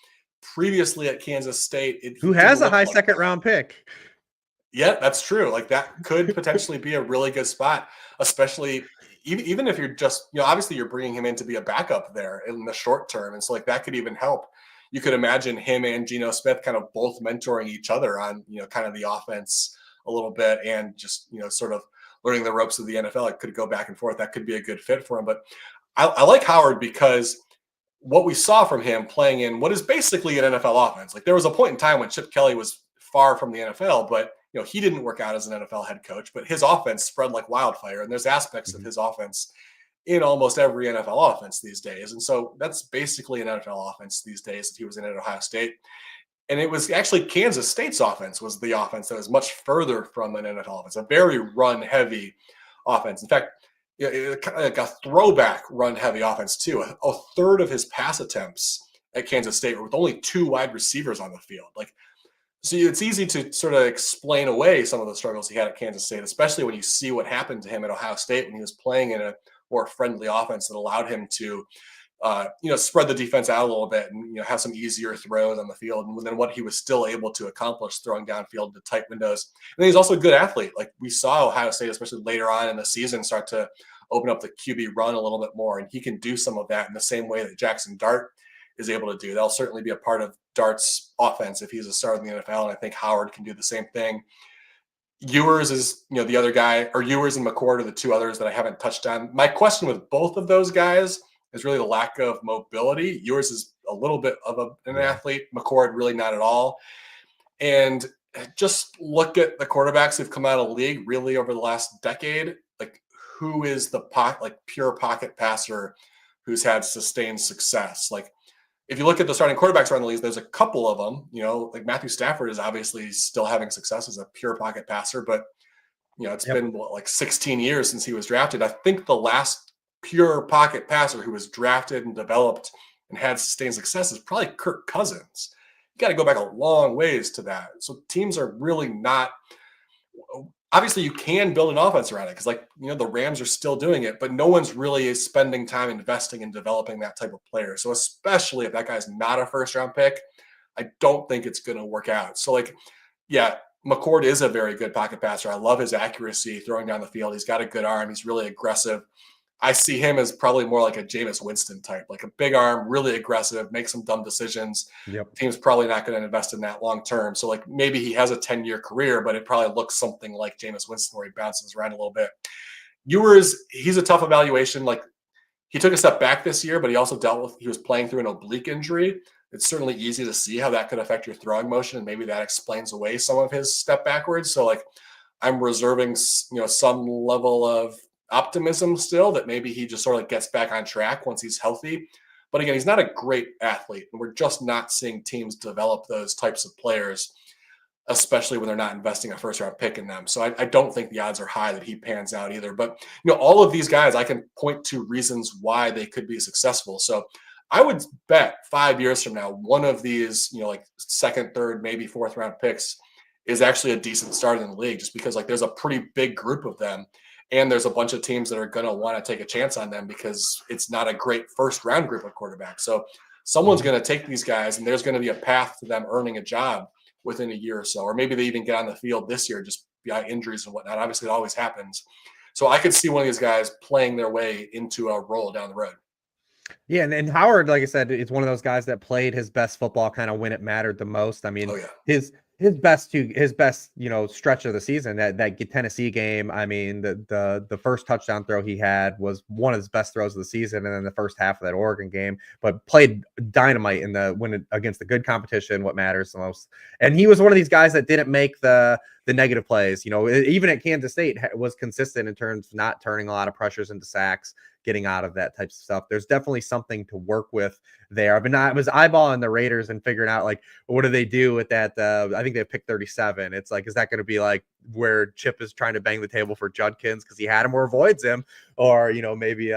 S2: previously at Kansas State.
S1: Who has a high second round pick.
S2: Yeah, that's true. That could potentially be a really good spot, especially even if you're just, obviously you're bringing him in to be a backup there in the short term. And so that could even help. You could imagine him and Geno Smith kind of both mentoring each other on, kind of the offense a little bit and just, sort of learning the ropes of the NFL. It could go back and forth. That could be a good fit for him. But I like Howard because what we saw from him playing in what is basically an NFL offense. There was a point in time when Chip Kelly was far from the NFL, but he didn't work out as an NFL head coach, but his offense spread like wildfire. And there's aspects of his offense in almost every NFL offense these days. And so that's basically an NFL offense these days that he was in at Ohio State. And it was actually Kansas State's offense was the offense that was much further from an NFL offense, a very run-heavy offense. In fact, like a throwback run-heavy offense too. A third of his pass attempts at Kansas State were with only 2 wide receivers on the field. So it's easy to sort of explain away some of the struggles he had at Kansas State, especially when you see what happened to him at Ohio State when he was playing in a more friendly offense that allowed him to, spread the defense out a little bit and, have some easier throws on the field. And then what he was still able to accomplish throwing downfield to tight windows. And then he's also a good athlete. We saw Ohio State, especially later on in the season, start to open up the QB run a little bit more. And he can do some of that in the same way that Jackson Dart is able to do. That'll certainly be a part of Dart's offense if he's a starter in the NFL. And I think Howard can do the same thing. Ewers is, the other guy, or Ewers and McCord are the 2 others that I haven't touched on. My question with both of those guys is really the lack of mobility. Ewers is a little bit of an athlete. McCord really not at all. And just look at the quarterbacks who've come out of the league really over the last decade. Who is the pure pocket passer who's had sustained success? If you look at the starting quarterbacks around the league, there's a couple of them, Matthew Stafford is obviously still having success as a pure pocket passer, but it's been 16 years since he was drafted. I think the last pure pocket passer who was drafted and developed and had sustained success is probably Kirk Cousins. got to go back a long ways to that. So teams are really not. Obviously, you can build an offense around it because, the Rams are still doing it, but no one's really spending time investing in developing that type of player. So, especially if that guy's not a first-round pick, I don't think it's going to work out. So, yeah, McCord is a very good pocket passer. I love his accuracy throwing down the field. He's got a good arm. He's really aggressive. I see him as probably more like a Jameis Winston type, like a big arm, really aggressive, make some dumb decisions.
S1: Yep.
S2: Team's probably not going to invest in that long term. So maybe he has a 10-year career, but it probably looks something like Jameis Winston where he bounces around a little bit. Ewers, he's a tough evaluation. He took a step back this year, but he also he was playing through an oblique injury. It's certainly easy to see how that could affect your throwing motion, and maybe that explains away some of his step backwards. So I'm reserving, some level of optimism still that maybe he just sort of gets back on track once he's healthy. But again, he's not a great athlete, and we're just not seeing teams develop those types of players, especially when they're not investing a first-round pick in them. So I don't think the odds are high that he pans out either. But, all of these guys, I can point to reasons why they could be successful. So I would bet 5 years from now, one of these, second, third, maybe fourth-round picks is actually a decent start in the league, just because there's a pretty big group of them. And there's a bunch of teams that are going to want to take a chance on them because it's not a great first-round group of quarterbacks. So someone's going to take these guys, and there's going to be a path to them earning a job within a year or so. Or maybe they even get on the field this year just by injuries and whatnot. Obviously, it always happens. So I could see one of these guys playing their way into a role down the road.
S1: Yeah, and Howard, like I said, it's one of those guys that played his best football kind of when it mattered the most. I mean, his best stretch of the season, that Tennessee game. I mean, the first touchdown throw he had was one of his best throws of the season, and then the first half of that Oregon game. But played dynamite against the good competition, what matters the most. And he was one of these guys that didn't make the negative plays. Even at Kansas State, was consistent in terms of not turning a lot of pressures into sacks, getting out of that type of stuff. There's definitely something to work with there. I was eyeballing the Raiders and figuring out what do they do with that? I think they picked 37. It's is that going to be where Chip is trying to bang the table for Judkins because he had him or avoids him, or maybe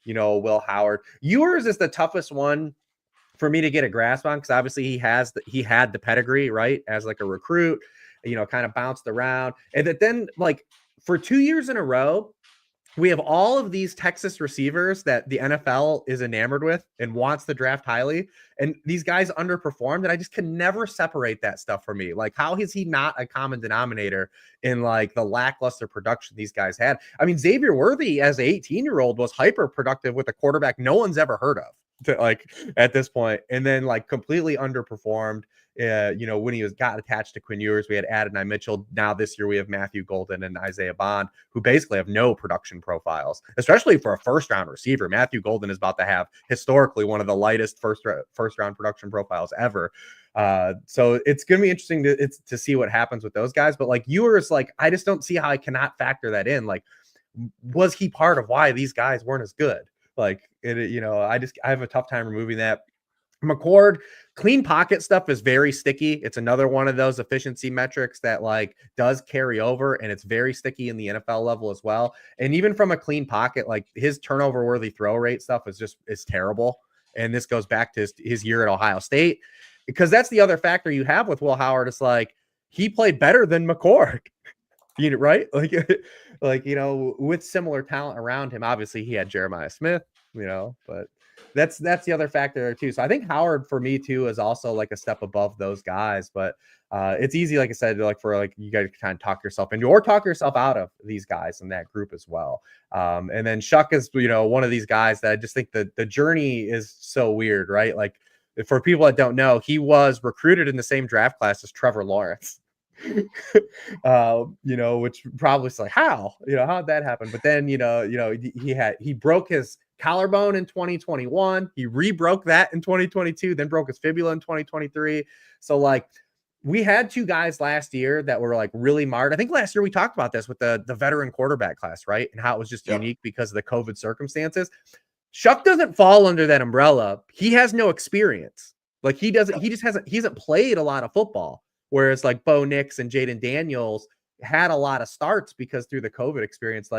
S1: Will Howard. Ewers is the toughest one for me to get a grasp on because obviously he had the pedigree, right, as a recruit, kind of bounced around, and then for 2 years in a row, we have all of these Texas receivers that the NFL is enamored with and wants to draft highly. And these guys underperformed. And I just can never separate that stuff for me. How is he not a common denominator in the lackluster production these guys had? I mean, Xavier Worthy as an 18-year-old was hyper productive with a quarterback no one's ever heard of at this point. And then completely underperformed. When he got attached to Quinn Ewers, we had Adonai Mitchell. Now this year we have Matthew Golden and Isaiah Bond, who basically have no production profiles, especially for a first-round receiver. Matthew Golden is about to have historically one of the lightest first-round production profiles ever. So it's going to be interesting to see what happens with those guys. But Ewers, I just don't see how I cannot factor that in. Was he part of why these guys weren't as good? I have a tough time removing that. McCord, clean pocket stuff is very sticky. It's another one of those efficiency metrics that does carry over, and it's very sticky in the NFL level as well. And even from a clean pocket, his turnover worthy throw rate stuff is terrible. And this goes back to his year at Ohio State, because that's the other factor you have with Will Howard. It's he played better than McCord, right? With similar talent around him. Obviously he had Jeremiah Smith, but that's the other factor there too. So I think Howard for me too is also a step above those guys, but it's easy, like I said, for you guys to kind of talk yourself into or talk yourself out of these guys in that group as well. And then Shuck is, one of these guys that I just think that the journey is so weird, right? For people that don't know, he was recruited in the same draft class as Trevor Lawrence. Which probably is how'd that happen? But then he broke his collarbone in 2021. He rebroke that in 2022, then broke his fibula in 2023. So we had two guys last year that were really marred. I think last year we talked about this with the veteran quarterback class, right? And how it was just unique because of the COVID circumstances. Shuck doesn't fall under that umbrella. He has no experience. He hasn't played a lot of football. Whereas Bo Nix and Jaden Daniels had a lot of starts because through the COVID experience,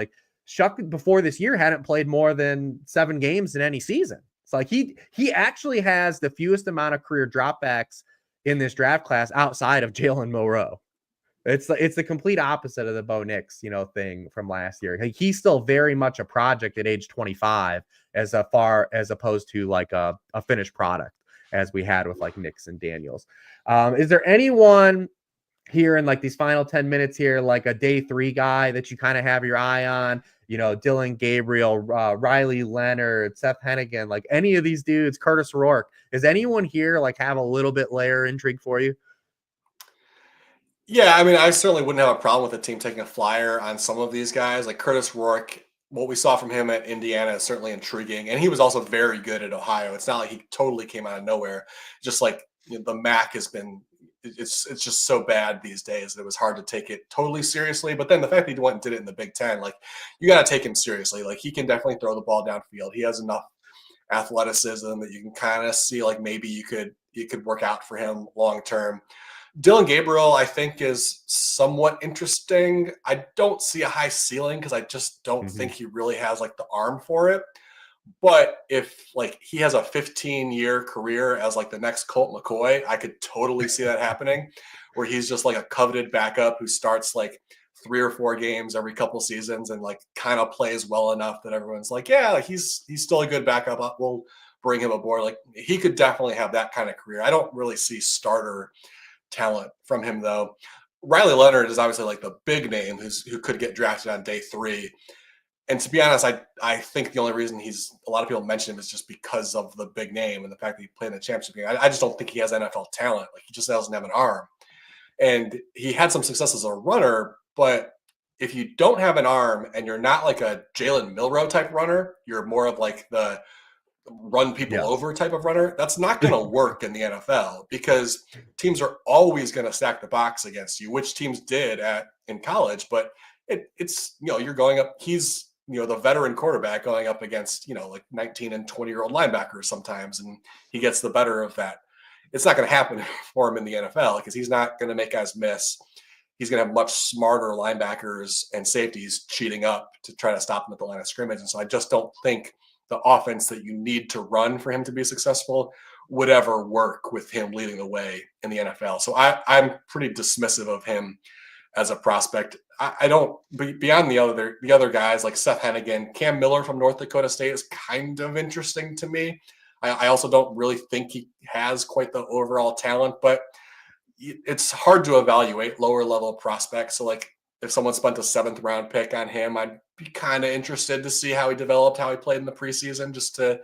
S1: Shuck before this year hadn't played more than 7 games in any season. It's he actually has the fewest amount of career dropbacks in this draft class outside of Jalen Milroe. It's the complete opposite of the Bo Nix, thing from last year. He's still very much a project at age 25, as opposed to like a finished product as we had with like Nix and Daniels. Is there anyone here in like these final 10 minutes here, like a day 3 guy that you kind of have your eye on? Dylan Gabriel, Riley Leonard, Seth Hennigan, like any of these dudes, Curtis Rourke. Is anyone here like have a little bit layer intrigue for you?
S2: Yeah, I mean, I certainly wouldn't have a problem with a team taking a flyer on some of these guys. Like Curtis Rourke, what we saw from him at Indiana is certainly intriguing. And he was also very good at Ohio. It's not like he totally came out of nowhere. Just like the MAC has been, it's just so bad these days that it was hard to take it totally seriously. But then the fact that he went and did it in the Big Ten, like you got to take him seriously. Like he can definitely throw the ball downfield. He has enough athleticism that you can kind of see like maybe you could work out for him long term. Dylan Gabriel, I think, is somewhat interesting. I don't see a high ceiling because I just don't think he really has like the arm for it. But if like he has a 15-year career as like the next Colt McCoy, I could totally see that happening, where he's just like a coveted backup who starts like 3 or 4 games every couple seasons and like kind of plays well enough that everyone's like, yeah, like he's still a good backup. We'll bring him aboard. Like he could definitely have that kind of career. I don't really see starter talent from him though. Riley Leonard is obviously like the big name who could get drafted on day 3. And to be honest, I think the only reason a lot of people mention him is just because of the big name and the fact that he played in the championship game. I just don't think he has NFL talent. Like he just doesn't have an arm. And he had some success as a runner, but if you don't have an arm and you're not like a Jalen Milroe type runner, you're more of like the run people over type of runner, that's not going to work in the NFL because teams are always going to stack the box against you, which teams did in college. But it's you're going up. He's the veteran quarterback going up against like 19 and 20-year-old linebackers sometimes, and he gets the better of that. It's not going to happen for him in the NFL because he's not going to make guys miss. He's going to have much smarter linebackers and safeties cheating up to try to stop him at the line of scrimmage. And so I just don't think the offense that you need to run for him to be successful would ever work with him leading the way in the NFL. So I'm pretty dismissive of him as a prospect. I don't, beyond the other guys like Seth Hennigan, Cam Miller from North Dakota State is kind of interesting to me. I also don't really think he has quite the overall talent, but it's hard to evaluate lower level prospects. So like if someone spent a 7th round pick on him, I'd be kind of interested to see how he developed, how he played in the preseason, just to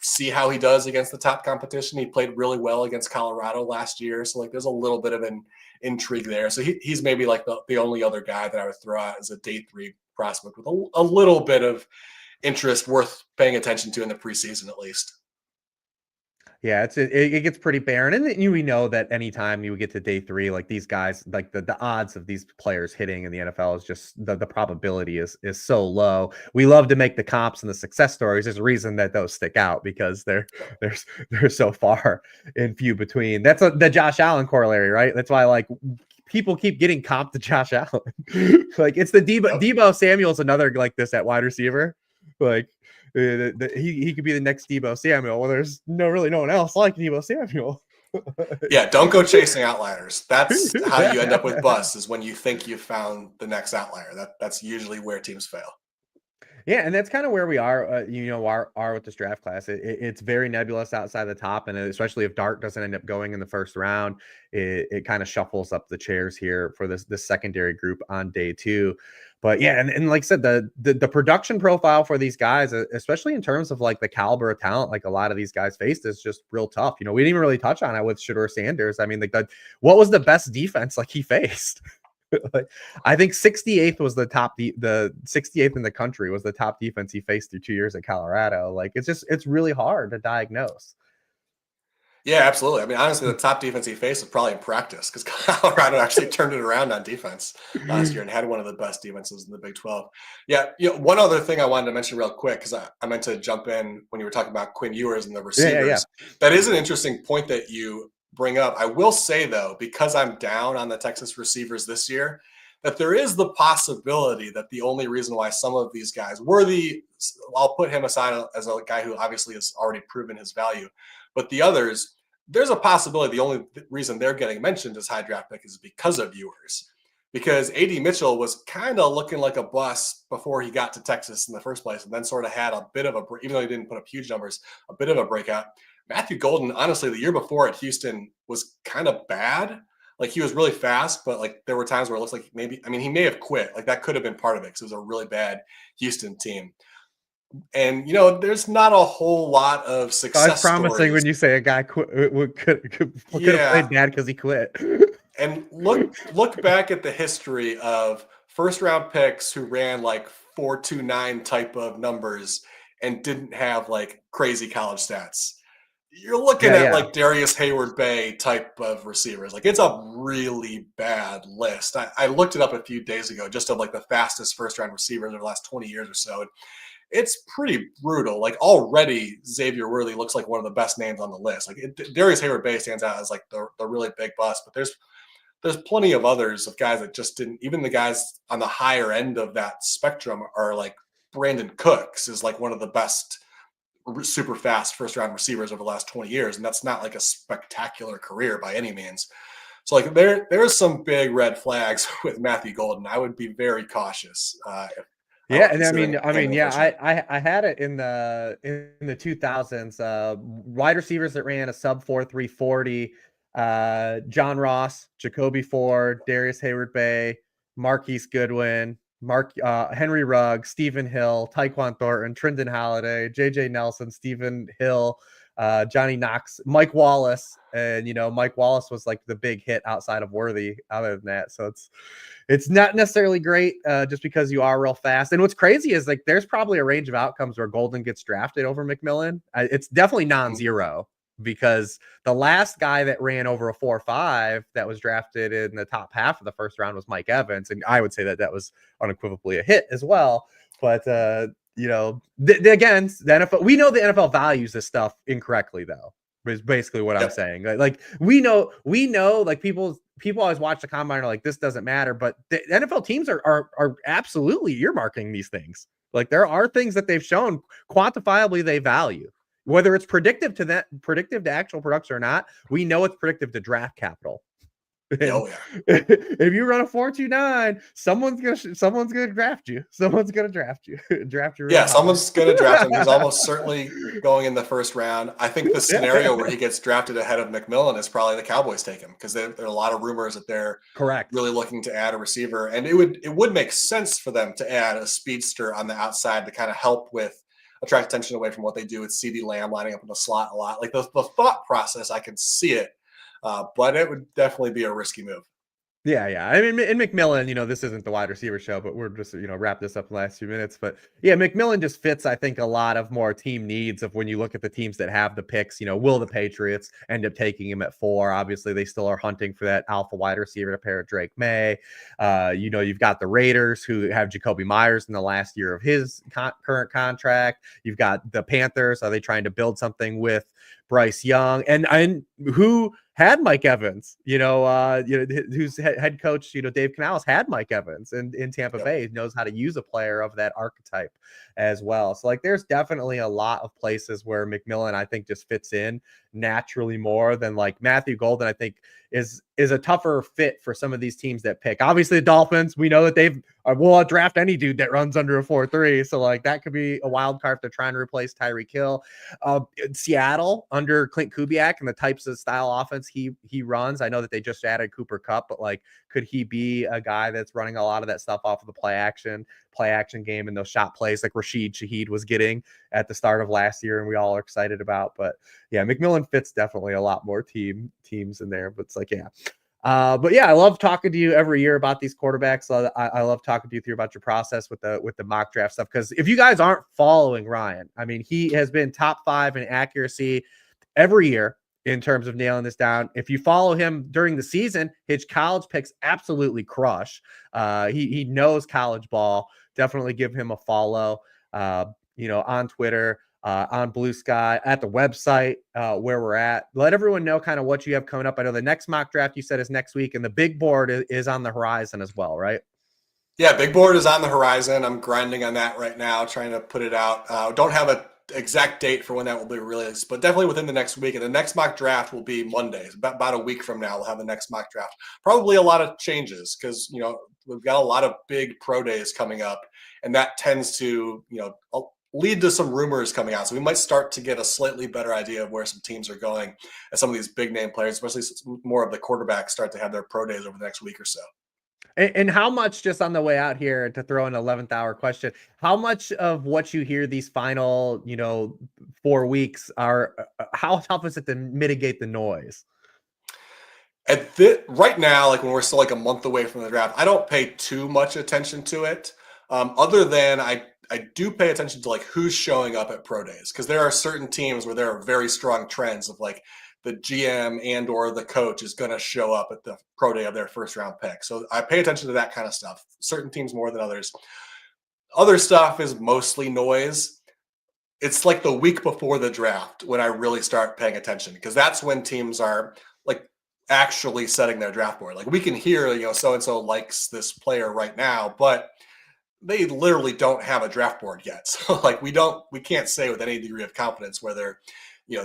S2: see how he does against the top competition. He played really well against Colorado last year. So like there's a little bit of an intrigue there. So he's maybe like the only other guy that I would throw out as a day 3 prospect with a little bit of interest worth paying attention to in the preseason, at least.
S1: Yeah, it gets pretty barren, and we know that anytime you get to day 3, like these guys, like the odds of these players hitting in the NFL is just the probability is so low. We love to make the comps and the success stories. There's a reason that those stick out because they're so far and few between. That's the Josh Allen corollary, right? That's why like people keep getting comped to Josh Allen. Like it's the Deebo Samuel's another like this at wide receiver, like. He could be the next Deebo Samuel. Well, there's really no one else like Deebo Samuel.
S2: Yeah, don't go chasing outliers. That's how you end up with busts, is when you think you've found the next outlier. That's usually where teams fail.
S1: Yeah, and that's kind of where we are, are with this draft class. It's very nebulous outside the top, and especially if Dart doesn't end up going in the first round, it kind of shuffles up the chairs here for this secondary group on day 2. But yeah, and like I said, the production profile for these guys, especially in terms of like the caliber of talent, like a lot of these guys faced, is just real tough. We didn't even really touch on it with Shedeur Sanders. I mean, like what was the best defense like he faced? Like, I think 68th was the 68th in the country was the top defense he faced through 2 years at Colorado. Like it's really hard to diagnose.
S2: Yeah, absolutely. I mean, honestly, the top defense he faced was probably in practice because Colorado actually turned it around on defense last year and had one of the best defenses in the Big 12. Yeah, one other thing I wanted to mention real quick, because I meant to jump in when you were talking about Quinn Ewers and the receivers. Yeah. That is an interesting point that you bring up. I will say, though, because I'm down on the Texas receivers this year, that there is the possibility that the only reason why some of these guys I'll put him aside as a guy who obviously has already proven his value, but the others, there's a possibility the only reason they're getting mentioned as high draft pick is because of viewers. Because A.D. Mitchell was kind of looking like a bust before he got to Texas in the first place, and then sort of had a bit of a, even though he didn't put up huge numbers, a bit of a breakout. Matthew Golden, honestly, the year before at Houston was kind of bad. Like he was really fast, but like there were times where it looks like maybe, I mean, he may have quit. Like that could have been part of it because it was a really bad Houston team. And there's not a whole lot of success
S1: It's promising
S2: stories.
S1: when you say a guy could have played bad because he quit.
S2: And look back at the history of first round picks who ran like 4.29 type of numbers and didn't have like crazy college stats. You're looking at like Darius Hayward-Bay type of receivers. Like it's a really bad list. I looked it up a few days ago just of like the fastest first round receivers over the last 20 years or so. It's pretty brutal. Like already Xavier Worthy looks like one of the best names on the list. Like Darius Hayward-Bay stands out as like the really big bust, but there's plenty of others of guys that just didn't, even the guys on the higher end of that spectrum are like Brandon Cooks is like one of the best super fast first round receivers over the last 20 years. And that's not like a spectacular career by any means. So like there's some big red flags with Matthew Golden. I would be very cautious.
S1: And I mean, I had it in the 2000s. Wide receivers that ran a sub 4.3 40. John Ross, Jacoby Ford, Darius Hayward-Bay, Marquise Goodwin, Henry Ruggs, Stephen Hill, Tyquan Thornton, Trindon Halliday, JJ Nelson, Stephen Hill, Johnny Knox, Mike Wallace. And, Mike Wallace was like the big hit outside of Worthy other than that. So it's not necessarily great just because you are real fast. And what's crazy is like, there's probably a range of outcomes where Golden gets drafted over McMillan. It's definitely non-zero because the last guy that ran over a 4.5 that was drafted in the top half of the first round was Mike Evans. And I would say that was unequivocally a hit as well. But, again, the NFL, we know the NFL values this stuff incorrectly though. Is basically what I'm saying. Like we know, like people always watch the combine and are like, this doesn't matter, but the NFL teams are absolutely earmarking these things. Like there are things that they've shown quantifiably they value, whether it's predictive to actual production or not. We know it's predictive to draft capital. If you run a 4.29, someone's gonna draft you. Someone's gonna draft you.
S2: Someone's gonna draft him. He's almost certainly going in the first round. I think the scenario where he gets drafted ahead of McMillan is probably the Cowboys take him because there are a lot of rumors that they're really looking to add a receiver, and it would make sense for them to add a speedster on the outside to kind of help with attract attention away from what they do with CeeDee Lamb lining up in the slot a lot. Like the thought process, I can see it. But it would definitely be a risky move.
S1: Yeah. I mean, in McMillan, this isn't the wide receiver show, but we're just, wrap this up in the last few minutes. But yeah, McMillan just fits, I think, a lot of more team needs of when you look at the teams that have the picks, will the Patriots end up taking him at 4? Obviously, they still are hunting for that alpha wide receiver to pair with Drake May. You've got the Raiders who have Jacoby Myers in the last year of his current contract. You've got the Panthers. Are they trying to build something with Bryce Young and who had Mike Evans, who's head coach, Dave Canales had Mike Evans in Tampa Bay, knows how to use a player of that archetype as well. So like, there's definitely a lot of places where McMillan, I think, just fits in naturally more than like Matthew Golden, I think is a tougher fit for some of these teams that pick. Obviously the Dolphins, we know that will draft any dude that runs under a 4.3. So like that could be a wild card if they're trying to replace Tyreek Hill. Seattle under Clint Kubiak and the types of style offense he runs. I know that they just added Cooper Kupp, but like, could he be a guy that's running a lot of that stuff off of the play action game and those shot plays like Rashid Shaheed was getting at the start of last year and we all are excited about? But yeah, McMillan fits definitely a lot more teams in there, but it's like, but yeah, I love talking to you every year about these quarterbacks. I love talking to you about your process with the mock draft stuff. Cause if you guys aren't following Ryan, I mean, he has been top 5 in accuracy every year in terms of nailing this down. If you follow him during the season, his college picks absolutely crush. He knows college ball. Definitely give him a follow, on Twitter, on Blue Sky, at the website where we're at. Let everyone know kind of what you have coming up. I know the next mock draft you said is next week, and the big board is on the horizon as well, right?
S2: Yeah, big board is on the horizon. I'm grinding on that right now, trying to put it out. Don't have exact date for when that will be released, but definitely within the next week. And the next mock draft will be Monday. About a week from now, we'll have the next mock draft. Probably a lot of changes because, we've got a lot of big pro days coming up, and that tends to, lead to some rumors coming out. So we might start to get a slightly better idea of where some teams are going as some of these big name players, especially more of the quarterbacks, start to have their pro days over the next week or so.
S1: And how much, just on the way out here to throw an 11th hour question, how much of what you hear these final, 4 weeks are, how tough is it to mitigate the noise?
S2: Right now, like when we're still like a month away from the draft, I don't pay too much attention to it. Other than I do pay attention to like who's showing up at pro days, because there are certain teams where there are very strong trends of like the GM and or the coach is going to show up at the pro day of their first round pick. So I pay attention to that kind of stuff. Certain teams more than others. Other stuff is mostly noise. It's like the week before the draft when I really start paying attention, because that's when teams are like actually setting their draft board. Like we can hear, so-and-so likes this player right now, but they literally don't have a draft board yet. So like we can't say with any degree of confidence whether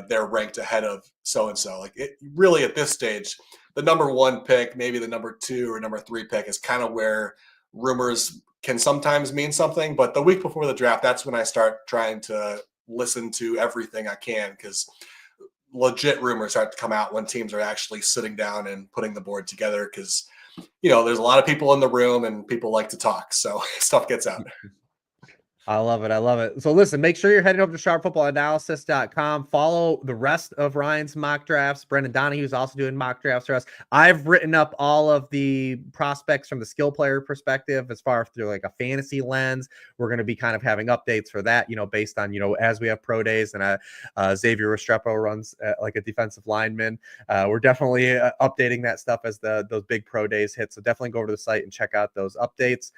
S2: they're ranked ahead of so-and-so. Like it really at this stage, the number 1 pick, maybe the number 2 or number 3 pick is kind of where rumors can sometimes mean something. But the week before the draft, that's when I start trying to listen to everything I can, because legit rumors start to come out when teams are actually sitting down and putting the board together, because there's a lot of people in the room and people like to talk, so stuff gets out.
S1: I love it. I love it. So listen, make sure you're heading over to sharpfootballanalysis.com. Follow the rest of Ryan's mock drafts. Brendan Donahue is also doing mock drafts for us. I've written up all of the prospects from the skill player perspective, as far through like a fantasy lens. We're going to be kind of having updates for that, based on, as we have pro days, and Xavier Restrepo runs like a defensive lineman. We're definitely updating that stuff as those big pro days hit. So definitely go over to the site and check out those updates.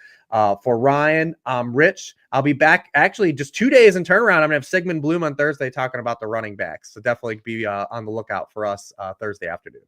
S1: For Ryan, Rich, I'll be back actually just 2 days in turnaround. I'm gonna have Sigmund Bloom on Thursday talking about the running backs. So definitely be on the lookout for us Thursday afternoon.